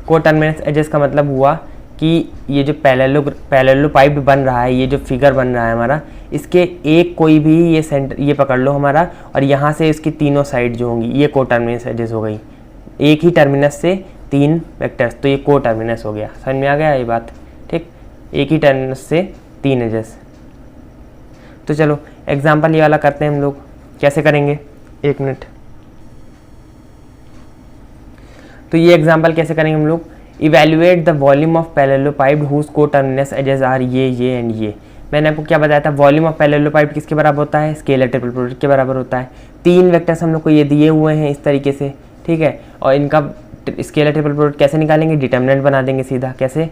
को टर्मिनस एजेस का मतलब हुआ कि ये जो पैरेललो पाइप्ड बन रहा है, ये जो फिगर बन रहा है हमारा, इसके एक कोई भी ये सेंटर ये पकड़ लो हमारा, और यहाँ से इसकी तीनों साइड जो होंगी ये को टर्मिनस एजेस हो गई। एक ही टर्मिनस से 3 वेक्टर्स, तो ये को टर्मिनस हो गया। समझ में आ गया ये बात, ठीक। एक ही टर्मिनस से 3 एजेस। तो चलो एग्जाम्पल ये वाला करते हैं हम लोग, कैसे करेंगे, एक मिनट। तो ये एग्जाम्पल कैसे करेंगे हम लोग, evaluate the volume of parallelepiped whose coterminous edges are ये एंड ये। मैंने आपको क्या बताया था, वॉल्यूम ऑफ पैरेललोपाइप्ड किसके बराबर होता है, स्केलर ट्रिपल प्रोडक्ट के बराबर होता है। 3 वेक्टर्स हम लोग को ये दिए हुए हैं इस तरीके से, ठीक है, और इनका स्केलर ट्रिपल प्रोडक्ट कैसे निकालेंगे, डिटर्मिनेंट बना देंगे सीधा। कैसे,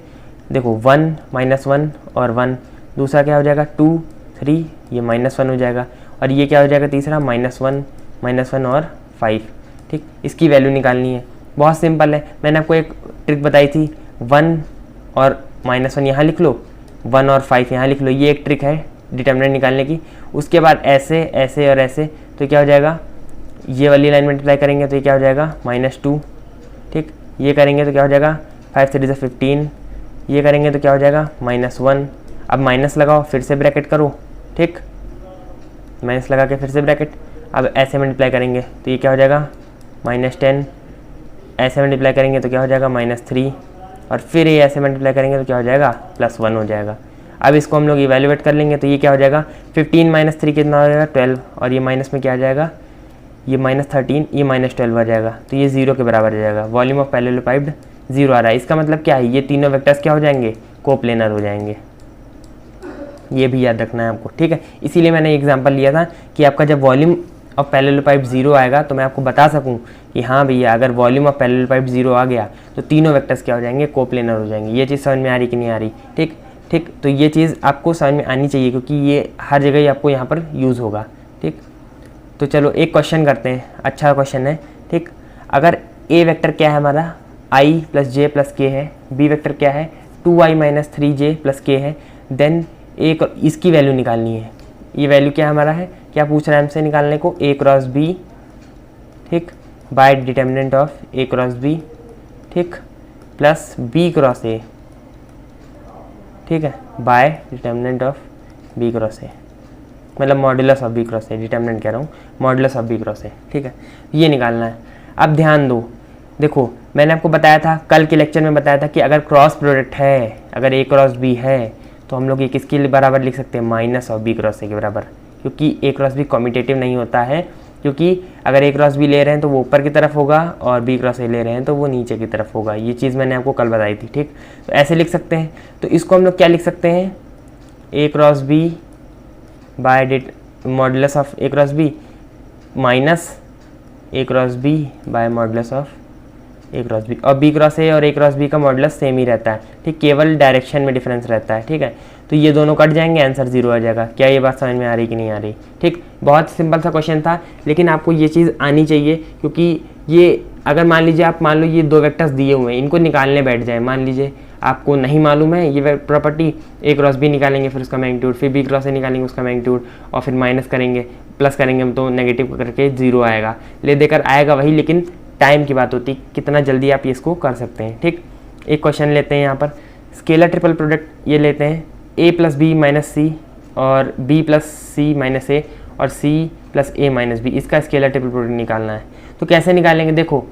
देखो 1 -1 और 1, दूसरा क्या हो जाएगा 2 3, ये -1 हो जाएगा, और ये क्या हो जाएगा तीसरा -1 और 5, ठीक। इसकी वैल्यू निकालनी है, बहुत सिंपल है। मैंने आपको एक ट्रिक बताई थी, 1 और -1 यहाँ लिख लो, 1 और 5 यहाँ लिख लो, ये एक ट्रिक है डिटर्मिनेंट निकालने की। उसके बाद ऐसे ऐसे और ऐसे, तो क्या हो जाएगा, ये वाली लाइन मल्टीप्लाई करेंगे तो ये क्या हो जाएगा -2, ठीक। ये करेंगे तो क्या हो जाएगा 5 3 15, ये करेंगे तो क्या हो जाएगा -1। अब माइनस लगाओ, फिर से ब्रैकेट करो, ठीक, माइनस लगा के फिर से ब्रैकेट। अब ऐसे मल्टीप्लाई करेंगे तो ये क्या हो जाएगा -10, ऐसे मल्टीप्लाई करेंगे तो क्या हो जाएगा -3, और फिर ये ऐसे मल्टीप्लाई करेंगे तो क्या हो जाएगा +1 हो जाएगा। अब इसको हम लोग इवैल्यूएट कर लेंगे तो ये क्या हो जाएगा 15 - 3 कितना हो जाएगा 12, और ये माइनस में क्या आ जाएगा, ये -13, ये -12 आ जाएगा, तो ये 0 के बराबर आ जाएगा। वॉल्यूम ऑफ पैरेललोपाइप्ड 0 आ रहा है, इसका मतलब क्या है, ये तीनों वेक्टर्स क्या हो जाएंगे, कोप्लेनर हो जाएंगे। ये भी याद रखना है आपको, ठीक है। इसीलिए मैंने एग्जांपल लिया था कि आपका जब वॉल्यूम ऑफ पैरेललोपाइप 0 आएगा तो मैं आपको बता सकूं कि हाँ भैया अगर वॉल्यूम ऑफ पैरेललोपाइप 0 आ गया तो तीनों वेक्टर्स क्या हो जाएंगे, कोप्लेनर हो जाएंगे। ये चीज़ समझ में आ रही कि नहीं आ रही, ठीक ठीक। तो ये चीज़ आपको समझ में आनी चाहिए क्योंकि ये हर जगह ही आपको यहाँ पर यूज़ होगा, ठीक। तो चलो एक क्वेश्चन करते हैं, अच्छा क्वेश्चन है, ठीक। अगर ए वेक्टर क्या है हमारा i + j + k है, बी वेक्टर क्या है 2i minus 3j plus k है, देन एक इसकी वैल्यू निकालनी है। ये वैल्यू क्या हमारा है, क्या पूछ रहा है हमसे निकालने को, a क्रॉस b, ठीक, bye determinant of a cross b, ठीक, प्लस b क्रॉस a, ठीक है, bye determinant of b cross a, मतलब modulus of b cross a, determinant कह रहा हूँ, modulus of b cross a, ठीक है, ये निकालना है। अब ध्यान दो, देखो मैंने आपको बताया था, कल के लेक्चर में बताया था कि अगर क्रॉस प्रोडक्ट है, अगर a क्रॉस b है तो हम लोग ये किसके बराबर लिख सकते हैं, minus of b cross a के बराबर, क्योंकि a क्रॉस b कॉम्यूटेटिव नहीं होता है, क्योंकि अगर a क्रॉस b ले रहे हैं तो वो ऊपर की तरफ होगा और b क्रॉस a ले रहे हैं तो वो नीचे की तरफ होगा। ये चीज़ मैंने आपको कल बताई थी, ठीक। तो ऐसे लिख सकते हैं, तो इसको हम लोग क्या लिख सकते हैं, a cross b by modulus of a cross b minus a cross b by modulus of a cross b, और b क्रॉस a और a क्रॉस b का मॉडुलस सेम ही रहता है, ठीक, केवल डायरेक्शन में डिफरेंस रहता है, ठीक है। तो ये दोनों कट जाएंगे, आंसर 0 आ जाएगा। क्या ये बात समझ में आ रही कि नहीं आ रही, ठीक। बहुत सिंपल सा क्वेश्चन था, लेकिन आपको ये चीज़ आनी चाहिए, क्योंकि ये अगर मान लीजिए आप मान लो ये दो वेक्टर्स दिए हुए हैं, इनको निकालने बैठ जाए, मान लीजिए आपको नहीं मालूम है ये प्रॉपर्टी, a क्रॉस b निकालेंगे फिर उसका मैग्नीट्यूड, फिर b क्रॉस a निकालेंगे उसका मैग्नीट्यूड, और फिर माइनस करेंगे, प्लस करेंगे हम तो नेगेटिव करके 0 आएगा, ले देकर आएगा वही, लेकिन टाइम की बात होती है कितना जल्दी आप इसको कर सकते हैं, ठीक। एक क्वेश्चन लेते हैं यहाँ पर, स्केलर ट्रिपल प्रोडक्ट ये लेते हैं, a plus b minus c और b plus c minus a और c plus a minus b, इसका स्केलर ट्रिपल प्रोडक्ट निकालना है। तो कैसे निकालेंगे, देखो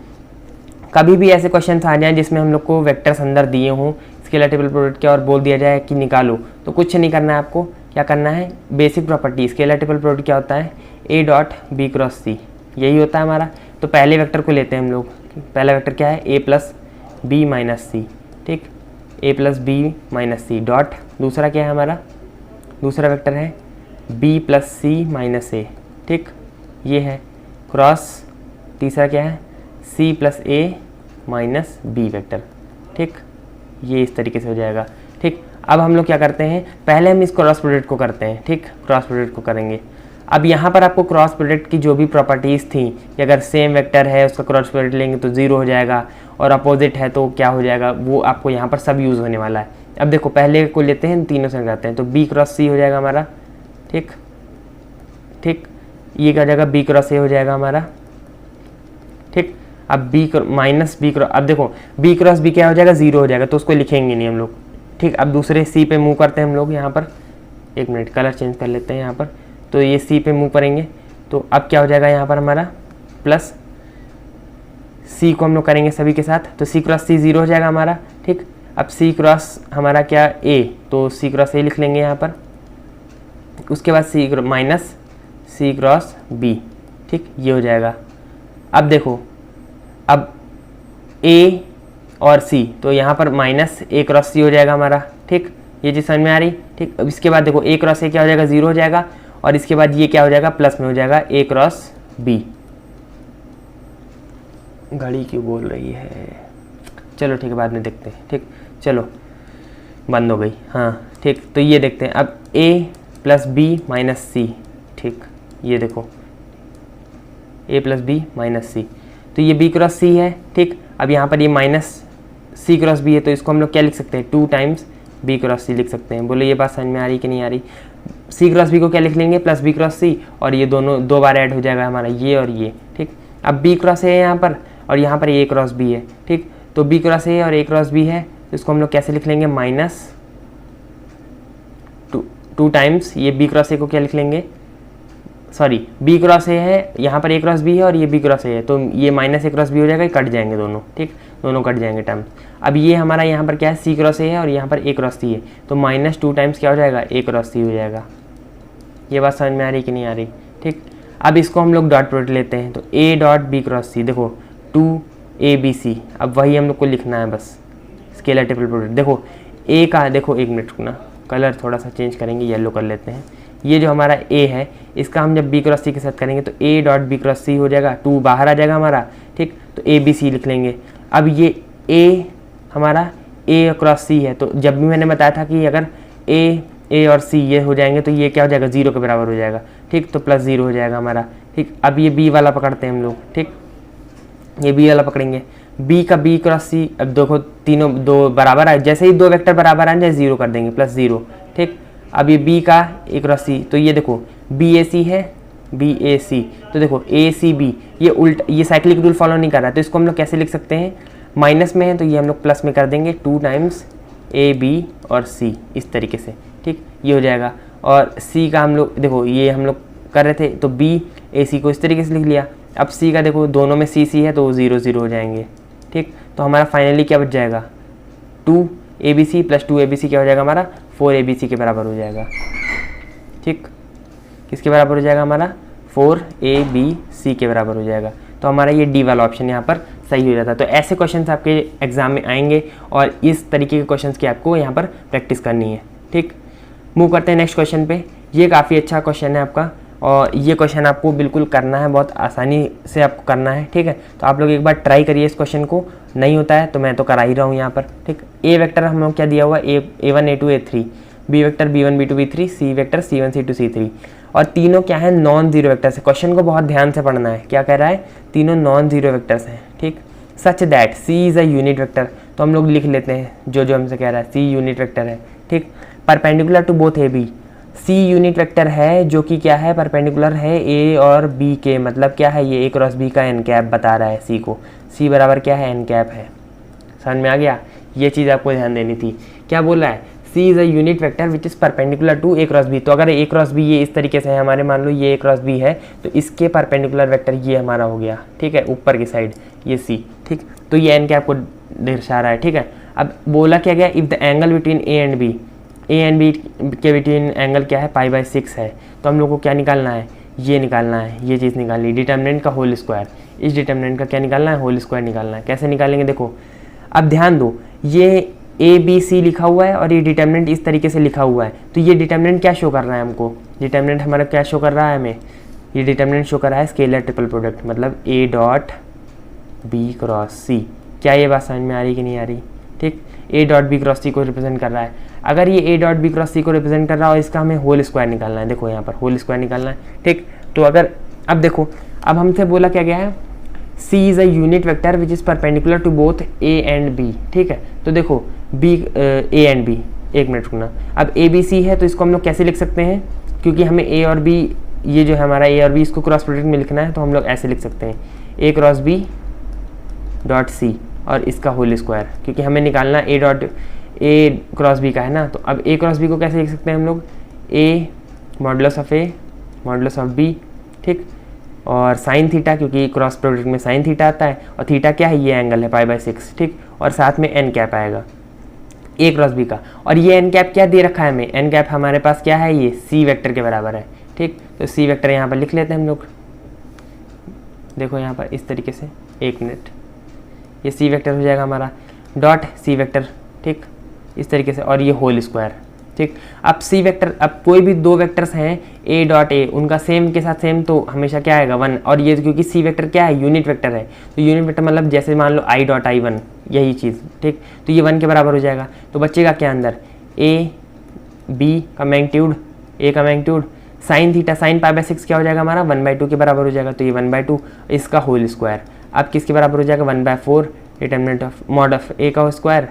कभी भी ऐसे क्वेश्चन आ जाए जिसमें हम लोग को वेक्टर्स अंदर दिए हों स्केलर ट्रिपल प्रोडक्ट के और बोल दिया जाए कि निकालो, तो कुछ नहीं करना है आपको, क्या करना है, basic property, scalar triple product क्या होता है, a dot b cross c, यही होता है हमारा। तो पहले वेक्टर को लेते हैं हम लोग, पहला वेक्टर क्या है, a plus b minus c, ठीक, a plus b minus c dot, दूसरा क्या है हमारा, दूसरा वेक्टर है b plus c minus a, ठीक, ये है क्रॉस, तीसरा क्या है c plus a minus b vector, ठीक, ये इस तरीके से हो जाएगा, ठीक। अब हम लोग क्या करते हैं, पहले हम इस क्रॉस प्रोडक्ट को करते हैं, ठीक, क्रॉस प्रोडक्ट को करेंगे। अब यहाँ पर आपको क्रॉस प्रोडक्ट की जो भी प्रॉपर्टीज़ थी कि अगर सेम वेक्टर है उसका क्रॉस प्रोडक्ट लेंगे तो 0 हो जाएगा, और अपोजिट है तो क्या हो जाएगा, वो आपको यहाँ पर सब यूज़ होने वाला है। अब देखो पहले को लेते हैं, तीनों से लगाते हैं, तो b क्रॉस c हो जाएगा हमारा, ठीक, ठीक, ये क्या हो जाएगा, b क्रॉस a हो जाएगा हमारा, ठीक। अब b माइनस बी क्रॉस, अब देखो b क्रॉस b क्या हो जाएगा, 0 हो जाएगा, तो उसको लिखेंगे नहीं हम लोग, ठीक। अब दूसरे c पे मूव करते हैं हम लोग, यहाँ पर एक मिनट कलर चेंज कर लेते हैं यहाँ पर, तो ये c पे मूव करेंगे, तो अब क्या हो जाएगा यहाँ पर हमारा, प्लस c को हम लोग करेंगे सभी के साथ, तो c क्रॉस c 0 हो जाएगा हमारा, ठीक। अब c क्रॉस हमारा क्या a, तो c क्रॉस a लिख लेंगे यहाँ पर, उसके बाद c minus c cross b, ठीक, ये हो जाएगा। अब देखो अब a और c, तो यहाँ पर माइनस a क्रॉस c हो जाएगा हमारा, ठीक, ये चीज़ समझ में आ रही, ठीक। अब इसके बाद देखो a क्रॉस a क्या हो जाएगा, 0 हो जाएगा, और इसके बाद ये क्या हो जाएगा, प्लस में हो जाएगा a क्रॉस b। घड़ी क्यों बोल रही है, चलो ठीक है बाद में देखते हैं, ठीक, चलो बंद हो गई, हाँ ठीक। तो ये देखते हैं अब a plus b minus c, ठीक, ये देखो a प्लस बी माइनस सी, तो ये b क्रॉस c है, ठीक। अब यहाँ पर ये माइनस c क्रॉस b है, तो इसको हम लोग क्या लिख सकते हैं, 2 टाइम्स b क्रॉस c लिख सकते हैं। बोलो ये बात समझ में आ रही कि नहीं आ रही, c क्रॉस b को क्या लिख लेंगे, प्लस b क्रॉस c, और ये दोनों 2 बार ऐड हो जाएगा हमारा, ये और ये, ठीक। अब b क्रॉस a है यहाँ पर, और यहाँ पर a क्रॉस b है, ठीक। तो b क्रॉस a और a क्रॉस b है, तो इसको हम लोग कैसे लिख लेंगे, माइनस 2 टाइम्स ये b क्रॉस a को क्या लिख लेंगे, सॉरी b क्रॉस a है, यहाँ पर a क्रॉस b है और ये b क्रॉस a है, तो ये माइनस a क्रॉस b हो जाएगा, कट जाएंगे दोनों, ठीक, दोनों कट जाएंगे टर्म्स। अब ये हमारा यहाँ पर क्या है, c क्रॉस a है और यहाँ पर a क्रॉस c है, तो माइनस 2 टाइम्स क्या हो जाएगा, a क्रॉस c हो जाएगा। ये बात समझ में आ रही कि नहीं आ रही, ठीक। अब इसको हम लोग डॉट प्रोडक्ट लेते हैं, तो a dot b cross c, देखो 2abc, अब वही हम लोग को लिखना है बस, स्केलर ट्रिपल प्रोडक्ट। देखो a का, देखो एक मिनट रुकना, कलर थोड़ा सा चेंज करेंगे, येलो कर लेते हैं। ये जो हमारा a है, इसका हम जब b क्रॉस c के साथ करेंगे तो a dot b cross c हो जाएगा, 2 बाहर आ जाएगा हमारा, ठीक, तो a b c लिख लेंगे। अब ये a हमारा a क्रॉस c है, तो जब भी मैंने बताया था कि अगर a और c ये हो जाएंगे तो ये क्या हो जाएगा, 0 के बराबर हो जाएगा, ठीक, तो प्लस 0 हो जाएगा हमारा, ठीक। अब ये b वाला पकड़ते हैं हम लोग, ठीक, ये b वाला पकड़ेंगे, बी का बी क्रॉस सी, अब देखो तीनों दो बराबर आए, जैसे ही दो वेक्टर बराबर आ जाए जीरो कर देंगे, प्लस जीरो, ठीक। अब ये बी का ए क्रॉस सी, तो ये देखो बी ए सी है, बी ए सी, तो देखो ए सी बी, ये उल्टा, ये साइक्लिक रूल फॉलो नहीं कर रहा है, तो इसको हम लोग कैसे लिख सकते हैं, माइनस में है तो ये हम लोग प्लस में कर देंगे, 2 टाइम्स ए बी और सी, इस तरीके से, ठीक, ये हो जाएगा। और सी का हम लोग देखो ये हम लोग कर रहे थे, तो बी ए सी को इस तरीके से लिख लिया। अब सी का देखो दोनों में सी सी है तो 0 0 हो जाएंगे, ठीक। तो हमारा फाइनली क्या बच जाएगा, 2 a B c plus 2 a B c क्या हो जाएगा हमारा, 4 ए बी सी के बराबर हो जाएगा, ठीक। किसके बराबर हो जाएगा हमारा, 4 ए बी सी के बराबर हो जाएगा। तो हमारा ये डी वाला ऑप्शन यहाँ पर सही हो जाता है। तो ऐसे क्वेश्चंस आपके एग्जाम में आएंगे और इस तरीके के क्वेश्चंस की आपको यहाँ पर प्रैक्टिस करनी है, ठीक। मूव करते हैं नेक्स्ट क्वेश्चन पे। ये काफ़ी अच्छा क्वेश्चन है आपका और ये क्वेश्चन आपको बिल्कुल करना है, बहुत आसानी से आपको करना है, ठीक है। तो आप लोग एक बार ट्राई करिए इस क्वेश्चन को, नहीं होता है तो मैं तो करा ही रहा हूँ यहाँ पर, ठीक। ए वेक्टर हम लोग क्या दिया हुआ, A1 A2 A3, B vector B1 B2 B3, C vector C1 C2 C3, और तीनों क्या है, नॉन जीरो वेक्टर्स है। क्वेश्चन को बहुत ध्यान से पढ़ना है, क्या कह रहा है, तीनों नॉन जीरो वेक्टर्स हैं, ठीक। Such that c is a unit vector, तो हम लोग लिख लेते हैं जो जो हमसे कह रहा है, सी यूनिट वेक्टर है, ठीक। Perpendicular to both a B, c unit vector है जो कि क्या है, परपेंडिकुलर है ए और बी के, मतलब क्या है, ये ए क्रॉस बी का एन कैप बता रहा है सी को, सी बराबर क्या है, एन कैप है। समझ में आ गया, ये चीज़ आपको ध्यान देनी थी। क्या बोल रहा है, C is a unit vector which is perpendicular to A cross B, तो अगर ए क्रॉस बी ये इस तरीके से है हमारे, मान लो ये ए क्रॉस बी है, तो इसके परपेंडिकुलर वेक्टर ये हमारा हो गया, ठीक है, ऊपर की साइड ये सी, ठीक। तो ये एन कैप को दर्शा रहा है, ठीक है। अब बोला क्या गया, if the angle between a and b, A and b के बिटवीन एंगल क्या है, π/6 है, तो हम लोग को क्या निकालना है, ये निकालना है, ये चीज़ निकालनी, डिटर्मिनेंट का होल स्क्वायर, इस डिटर्मिनेंट का क्या निकालना है, होल स्क्वायर निकालना है। कैसे निकालेंगे, देखो अब ध्यान दो, ये ए बी सी लिखा हुआ है और ये डिटर्मिनेंट इस तरीके से लिखा हुआ है, तो ये डिटर्मिनेंट क्या शो कर रहा है हमको, डिटर्मिनेंट हमारा क्या शो कर रहा है हमें, ये डिटर्मिनेंट शो कर रहा है स्केलर ट्रिपल प्रोडक्ट, मतलब ए डॉट बी क्रॉस सी। क्या ये बात समझ में आ रही कि नहीं आ रही, ठीक। ए डॉट बी क्रॉस सी को रिप्रेजेंट कर रहा है, अगर ये ए डॉट बी क्रॉस सी को रिप्रेजेंट कर रहा है और इसका हमें होल स्क्वायर निकालना है, देखो यहाँ पर होल स्क्वायर निकालना है, ठीक। तो अगर अब देखो, अब हमसे बोला क्या गया है, C is a unit vector which is perpendicular to both A and B, ठीक है। तो देखो बी ए एंड बी, एक मिनट रुकना, अब ए बी सी है तो इसको हम लोग कैसे लिख सकते हैं, क्योंकि हमें ए और बी, ये जो है हमारा ए और बी, इसको क्रॉस प्रोडक्ट में लिखना है, तो हम लोग ऐसे लिख सकते हैं, a cross b dot c और इसका होल स्क्वायर, क्योंकि हमें निकालना a dot a cross B का है ना। तो अब ए क्रॉस बी को कैसे लिख सकते हैं हम लोग, A modulus of A modulus of B, ठीक। और साइन थीटा, क्योंकि क्रॉस प्रोडक्ट में साइन थीटा आता है, और थीटा क्या है, ये एंगल है π/6, ठीक। और साथ में एन कैप आएगा ए क्रॉस बी का, और ये एन कैप क्या दे रखा है हमें, एन कैप हमारे पास क्या है, ये सी वेक्टर के बराबर है, ठीक। तो सी वेक्टर यहाँ पर लिख लेते हैं हम लोग, देखो यहाँ पर इस तरीके से, एक मिनट, ये सी वेक्टर हो जाएगा हमारा डॉट सी वेक्टर, ठीक, इस तरीके से, और ये होल स्क्वायर, ठीक। अब सी वेक्टर, अब कोई भी दो वेक्टर्स हैं ए डॉट ए, उनका सेम के साथ सेम तो हमेशा क्या आएगा, 1, और ये क्योंकि सी वेक्टर क्या है, यूनिट वेक्टर है, तो यूनिट वेक्टर मतलब जैसे मान लो आई डॉट आई 1, यही चीज़, ठीक। तो ये 1 के बराबर हो जाएगा, तो बचेगा क्या अंदर, ए बी का मैग्नीट्यूड, ए का मैग्नीट्यूड, साइन थीटा, साइन π/6 क्या हो जाएगा हमारा, 1/2 के बराबर हो जाएगा, तो ये 1/2, इसका होल स्क्वायर, अब किसके बराबर हो जाएगा, 1/4 डिटर्मिनेंट ऑफ मॉड ऑफ ए का स्क्वायर,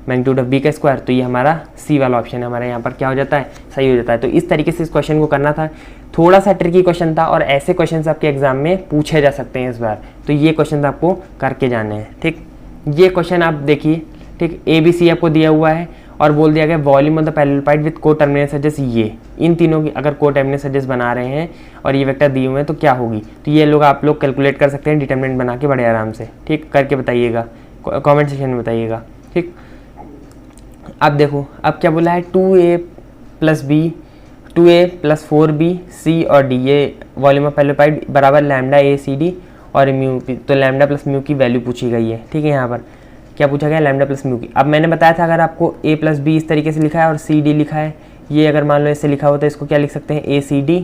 मैग्नीट्यूड ऑफ बी का स्क्वायर। तो ये हमारा सी वाला ऑप्शन हमारे यहाँ पर क्या हो जाता है, सही हो जाता है। तो इस तरीके से इस क्वेश्चन को करना था, थोड़ा सा ट्रिकी क्वेश्चन था और ऐसे क्वेश्चन आपके एग्जाम में पूछे जा सकते हैं इस बार, तो ये क्वेश्चन आपको करके जाने हैं, ठीक। ये क्वेश्चन आप देखिए, ठीक, ए बी सी आपको दिया हुआ है और बोल दिया गया वॉल्यूम ऑफ द पैरेललोपाइड विद को टर्मिनेट एजेस, ये इन तीनों की अगर को टर्मिनेट एजेस बना रहे हैं और ये वेक्टर दिए हुए हैं तो क्या होगी, तो ये लोग आप लोग कैलकुलेट कर सकते हैं डिटरमिनेंट बना के बड़े आराम से, ठीक, करके बताइएगा, कमेंट सेक्शन में बताइएगा, ठीक। अब देखो अब क्या बोला है, 2a + b 2a + 4b c और d, ये वॉल्यूम ऑफ पैरेललोपाइड बराबर लैम्डा a c d और म्यू p, तो लैम्डा प्लस म्यू की वैल्यू पूछी गई है, ठीक है। यहाँ पर क्या पूछा गया, लैम्डा प्लस म्यू की। अब मैंने बताया था अगर आपको a + b इस तरीके से लिखा है और c d लिखा है, ये अगर मान लो ऐसे लिखा होता है, इसको क्या लिख सकते हैं, a c d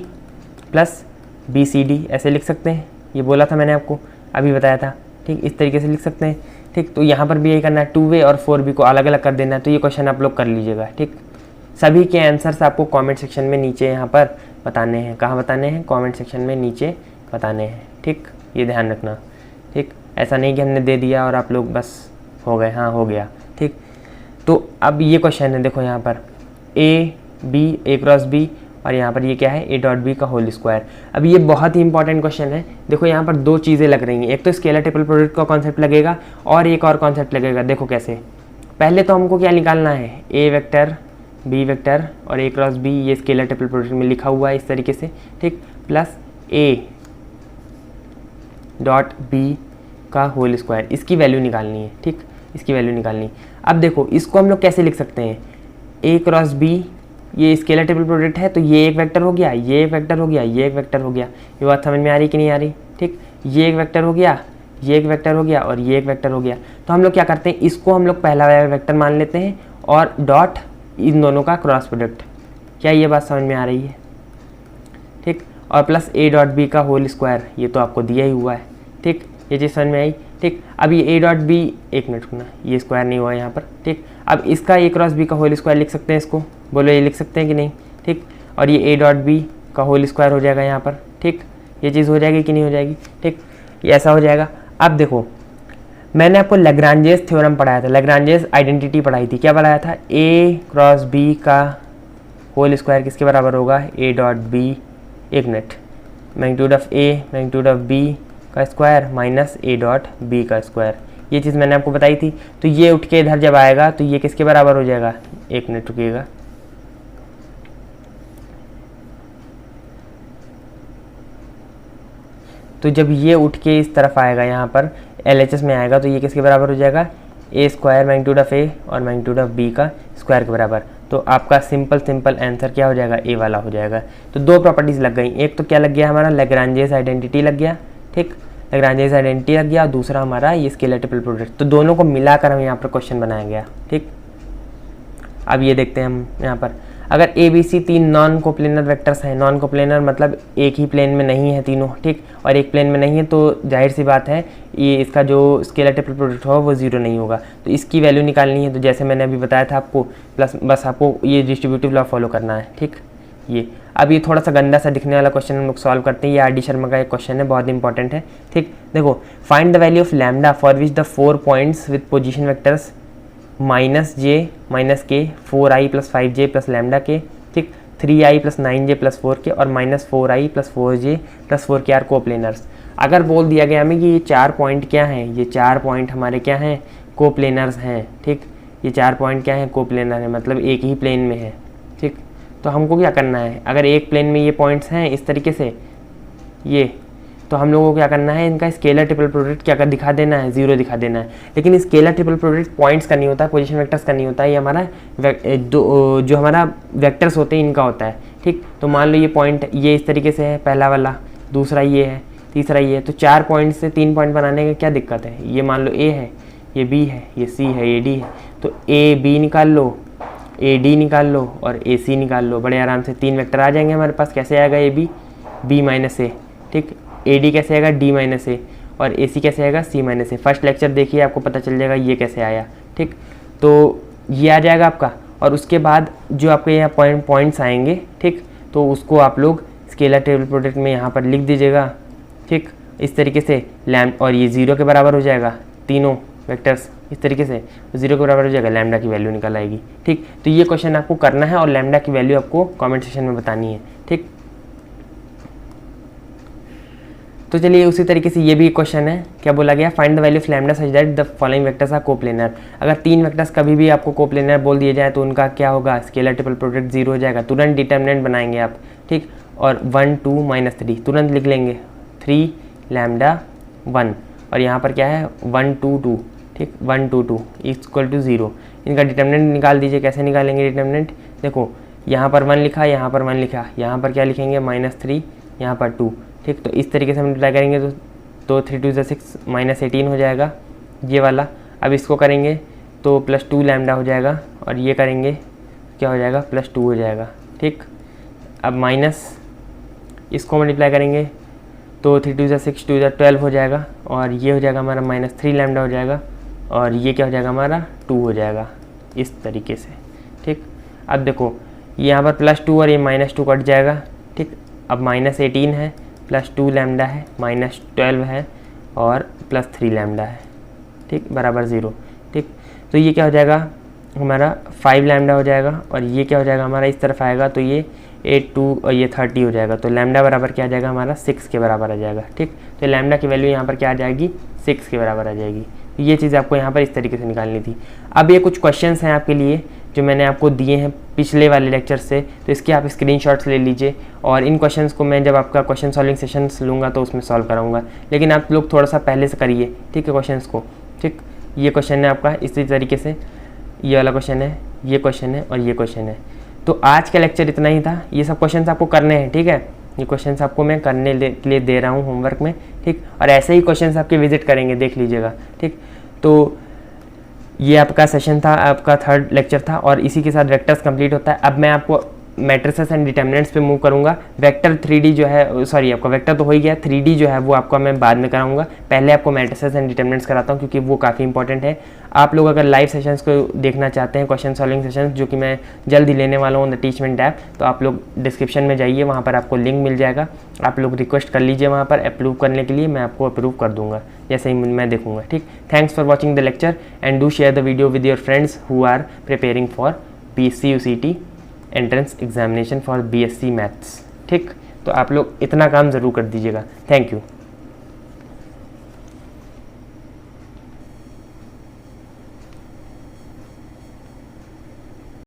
+ b c d ऐसे लिख सकते हैं, ये बोला था मैंने आपको, अभी बताया था, ठीक, इस तरीके से लिख सकते हैं, ठीक। तो यहाँ पर भी यही करना है, 2a और 4b को अलग अलग कर देना है, तो ये क्वेश्चन आप लोग कर लीजिएगा, ठीक। सभी के आंसर्स आपको कमेंट सेक्शन में नीचे यहाँ पर बताने हैं, कहाँ बताने हैं, कमेंट सेक्शन में नीचे बताने हैं, ठीक, ये ध्यान रखना, ठीक, ऐसा नहीं कि हमने दे दिया और आप लोग बस हो गए, हाँ हो गया। ठीक, तो अब ये क्वेश्चन है, देखो यहाँ पर ए क्रॉस बी और यहाँ पर ये क्या है ए डॉट बी का होल स्क्वायर। अब ये बहुत ही इंपॉर्टेंट क्वेश्चन है। देखो यहाँ पर दो चीज़ें लग रही हैं, एक तो स्केलर ट्रिपल प्रोडक्ट का कॉन्सेप्ट लगेगा और एक और कॉन्सेप्ट लगेगा। देखो कैसे, पहले तो हमको क्या निकालना है, ए वेक्टर बी वेक्टर और ए क्रॉस बी, ये स्केलर ट्रिपल प्रोडक्ट में लिखा हुआ है इस तरीके से। ठीक, प्लस ए डॉट बी का होल स्क्वायर, इसकी वैल्यू निकालनी है। ठीक, इसकी वैल्यू निकालनी। अब देखो इसको हम लोग कैसे लिख सकते हैं, ए क्रॉस बी ये स्केलर ट्रिपल प्रोडक्ट है तो ये एक वेक्टर हो गया, ये एक वेक्टर हो गया, ये एक वेक्टर हो गया। ये बात समझ में आ रही कि नहीं आ रही? ठीक, ये एक वेक्टर हो गया, ये एक वेक्टर हो गया और ये एक वेक्टर हो गया। तो हम लोग क्या करते हैं, इसको हम लोग पहला वेक्टर मान लेते हैं और डॉट इन दोनों का क्रॉस प्रोडक्ट। क्या ये बात समझ में आ रही है? ठीक, और प्लस ए डॉट बी का होल स्क्वायर, ये तो आपको दिया ही हुआ है। ठीक, ये चीज़ समझ में आई। ठीक, अब ये ए डॉट बी, एक मिनट रुकना, ये स्क्वायर नहीं हुआ यहाँ पर। ठीक, अब इसका ए क्रॉस बी का होल स्क्वायर लिख सकते हैं, इसको बोलो ये लिख सकते हैं कि नहीं? ठीक, और ये ए डॉट बी का होल स्क्वायर हो जाएगा यहाँ पर। ठीक, ये चीज़ हो जाएगी कि नहीं हो जाएगी? ठीक, ये ऐसा हो जाएगा। अब देखो मैंने आपको लैग्रांजेस थ्योरम पढ़ाया था, लैग्रांजेस आइडेंटिटी पढ़ाई थी। क्या पढ़ाया था? ए क्रॉस बी का होल स्क्वायर किसके बराबर होगा? ए डॉट बी, एक minute, magnitude of A magnitude of B का square minus A dot B का स्क्वायर। ये चीज़ मैंने आपको बताई थी। तो ये उठ के इधर जब आएगा तो ये किसके बराबर हो जाएगा? एक मिनट रुकिएगा, तो जब ये उठ के इस तरफ आएगा यहाँ पर LHS में आएगा तो ये किसके बराबर हो जाएगा? ए स्क्वायर मैग्नीट्यूड ऑफ ए और मैग्नीट्यूड ऑफ बी का स्क्वायर के बराबर। तो आपका सिंपल आंसर क्या हो जाएगा? ए वाला हो जाएगा। तो दो प्रॉपर्टीज़ लग गई, एक तो क्या लग गया हमारा लैग्रांजेस आइडेंटिटी लग गया। ठीक, लैग्रांजेस आइडेंटिटी लग गया, दूसरा हमारा ये स्केलर ट्रिपल प्रोडक्ट। तो दोनों को मिलाकर हम यहाँ पर क्वेश्चन बनाया गया। ठीक, अब ये देखते हैं हम यहाँ पर, अगर ए बी सी तीन नॉन कोप्लेनर वेक्टर्स हैं, नॉन कोप्लेनर मतलब एक ही प्लेन में नहीं है तीनों, ठीक, और एक प्लेन में नहीं है, तो जाहिर सी बात है ये इसका जो स्केलर ट्रिपल प्रोडक्ट हो वो जीरो नहीं होगा। तो इसकी वैल्यू निकालनी है। तो जैसे मैंने अभी बताया था आपको, प्लस बस आपको ये डिस्ट्रीब्यूटिव लॉ फॉलो करना है। ठीक, ये अब ये थोड़ा सा गंदा सा दिखने वाला क्वेश्चन हम लोग सॉल्व करते हैं। ये RD शर्मा का एक क्वेश्चन है, बहुत इंपॉर्टेंट है। ठीक, देखो, find the value of lambda for which the 4 points with position vectors -j -k 4i + 5j + lambda के, ठीक, 3i + 9j + 4k और -4i + 4j + 4k आर कोप्लेनर्स। अगर बोल दिया गया हमें कि ये 4 पॉइंट क्या हैं, ये 4 पॉइंट हमारे क्या हैं? कोप्लेनर्स हैं। ठीक, ये 4 पॉइंट क्या हैं? कोप्लेनर है, मतलब एक ही प्लेन में है। ठीक, तो हमको क्या करना है, अगर एक प्लेन में ये पॉइंट्स हैं इस तरीके से ये, तो हम लोगों को क्या करना है, इनका स्केलर ट्रिपल प्रोडक्ट क्या कर दिखा देना है? जीरो दिखा देना है। लेकिन स्केलर ट्रिपल प्रोडक्ट पॉइंट्स का नहीं होता है, पोजीशन वेक्टर्स का नहीं होता है, ये हमारा जो हमारा वेक्टर्स होते हैं इनका होता है। ठीक, तो मान लो ये पॉइंट ये इस तरीके से है, पहला वाला, दूसरा ये है, तीसरा ये है। तो 4 पॉइंट से 3 पॉइंट बनाने में क्या दिक्कत है? ये मान लो ए है, ये बी है, ये सी है, ये डी है। तो ए बी निकाल लो, ए डी निकाल लो और ए सी निकाल लो, बड़े आराम से 3 वेक्टर आ जाएंगे हमारे पास। कैसे आएगा? A B, B minus a, ठीक, ए डी कैसे आएगा? डी माइनस ए, और ए सी कैसे आएगा? सी माइनस ए। फर्स्ट लेक्चर देखिए, आपको पता चल जाएगा ये कैसे आया। ठीक, तो ये आ जाएगा आपका। और उसके बाद जो आपके यहाँ पॉइंट्स आएंगे, ठीक, तो उसको आप लोग स्केलर ट्रिपल प्रोडक्ट में यहाँ पर लिख दीजिएगा। ठीक, इस तरीके से लैम्डा, और ये 0 के बराबर हो जाएगा, तीनों वेक्टर्स इस तरीके से 0 के बराबर हो जाएगा, लैम्डा की वैल्यू निकल आएगी। ठीक, तो ये क्वेश्चन आपको करना है और लैम्डा की वैल्यू आपको कमेंट सेक्शन में बतानी है। ठीक, तो चलिए उसी तरीके से ये भी क्वेश्चन है। क्या बोला गया? Find the value of lambda such that the following vectors are coplanar. अगर 3 वेक्टर्स कभी भी आपको कोप्लेनर बोल दिए जाए तो उनका क्या होगा? स्केलर ट्रिपल प्रोडक्ट 0 हो जाएगा। तुरंत डिटर्मिनेंट बनाएंगे आप। ठीक, और 1 2 -3 तुरंत लिख लेंगे, 3 लैम्डा 1, और यहाँ पर क्या है? 1 2 2, ठीक, 1 2 2 = 0। इनका डिटर्मिनेंट निकाल दीजिए। कैसे निकालेंगे डिटर्मिनेंट? देखो, यहाँ पर 1 लिखा, यहाँ पर 1 लिखा, यहाँ पर क्या लिखेंगे? -3, यहाँ पर 2। ठीक, तो इस तरीके से हम मल्टीप्लाई करेंगे तो 3 2 6 -18 हो जाएगा ये वाला। अब इसको करेंगे तो +2 लैम्डा हो जाएगा, और ये करेंगे क्या हो जाएगा? +2 हो जाएगा। ठीक, अब माइनस इसको मल्टीप्लाई करेंगे तो 3 2 6 2 12 हो जाएगा, और ये हो जाएगा हमारा -3 लैम्डा हो जाएगा, और ये क्या हो जाएगा? हमारा 2 हो जाएगा इस तरीके से। ठीक, अब देखो यहाँ पर +2 और ये -2 कट जाएगा। ठीक, अब -18 है, +2 लैम्डा है, -12 है, और प्लस 3 लैम्डा है, ठीक, बराबर 0, ठीक। तो ये क्या हो जाएगा हमारा 5 लैम्डा हो जाएगा, और ये क्या हो जाएगा हमारा इस तरफ आएगा तो ये 8 2 और ये 30 हो जाएगा। तो लैम्डा बराबर क्या आ जाएगा हमारा 6 के बराबर आ जाएगा, ठीक। तो लैम्डा की वैल्यू यहाँ पर क्या आ जाएगी 6 के बराबर आ जाएगी। तो ये चीज़ आपको यहाँ पर इस तरीके से निकालनी थी। अब ये कुछ क्वेश्चंस हैं आपके लिए जो मैंने आपको दिए हैं पिछले वाले लेक्चर से, तो इसके आप स्क्रीनशॉट्स ले लीजिए, और इन क्वेश्चंस को मैं जब आपका क्वेश्चन सॉल्विंग सेशंस लूँगा तो उसमें सॉल्व कराऊंगा, लेकिन आप लोग थोड़ा सा पहले से करिए, ठीक है, क्वेश्चंस को, ठीक। ये क्वेश्चन है आपका इसी तरीके से, ये वाला क्वेश्चन है, ये क्वेश्चन है और ये क्वेश्चन है। तो आज का लेक्चर इतना ही था, ये सब क्वेश्चंस आपको करने हैं, ठीक है, ये क्वेश्चंस आपको मैं करने के लिए दे रहा हूँ होमवर्क में, ठीक। और ऐसे ही क्वेश्चंस आपके विजिट करेंगे, देख लीजिएगा, ठीक। तो ये आपका सेशन था, आपका 3rd लेक्चर था, और इसी के साथ वेक्टर्स कंप्लीट होता है। अब मैं आपको मैट्रिसेस एंड डिटर्मिनेंट्स पे मूव करूंगा। वेक्टर 3D जो है, सॉरी आपका वेक्टर तो हो ही गया, 3D जो है वो आपका मैं बाद में कराऊंगा। पहले आपको मैट्रिसेस एंड डिटर्मिनेंट्स कराता हूँ क्योंकि वो काफ़ी इंपॉर्टेंट है। आप लोग अगर लाइव सेशंस को देखना चाहते हैं, क्वेश्चन सॉल्विंग सेशंस, जो कि मैं जल्द ही लेने वाला हूँ द टीचमेंट ऐप, तो आप लोग डिस्क्रिप्शन में जाइए, वहाँ पर आपको लिंक मिल जाएगा, आप लोग रिक्वेस्ट कर लीजिए वहाँ पर अप्रूव करने के लिए, मैं आपको अप्रूव कर दूँगा जैसे ही मैं देखूँगा, ठीक। Thanks for watching the lecture and do share the video with your friends who are preparing for CUCT entrance examination for BSc maths, ठीक। तो आप लोग इतना काम ज़रूर कर दीजिएगा। Thank you.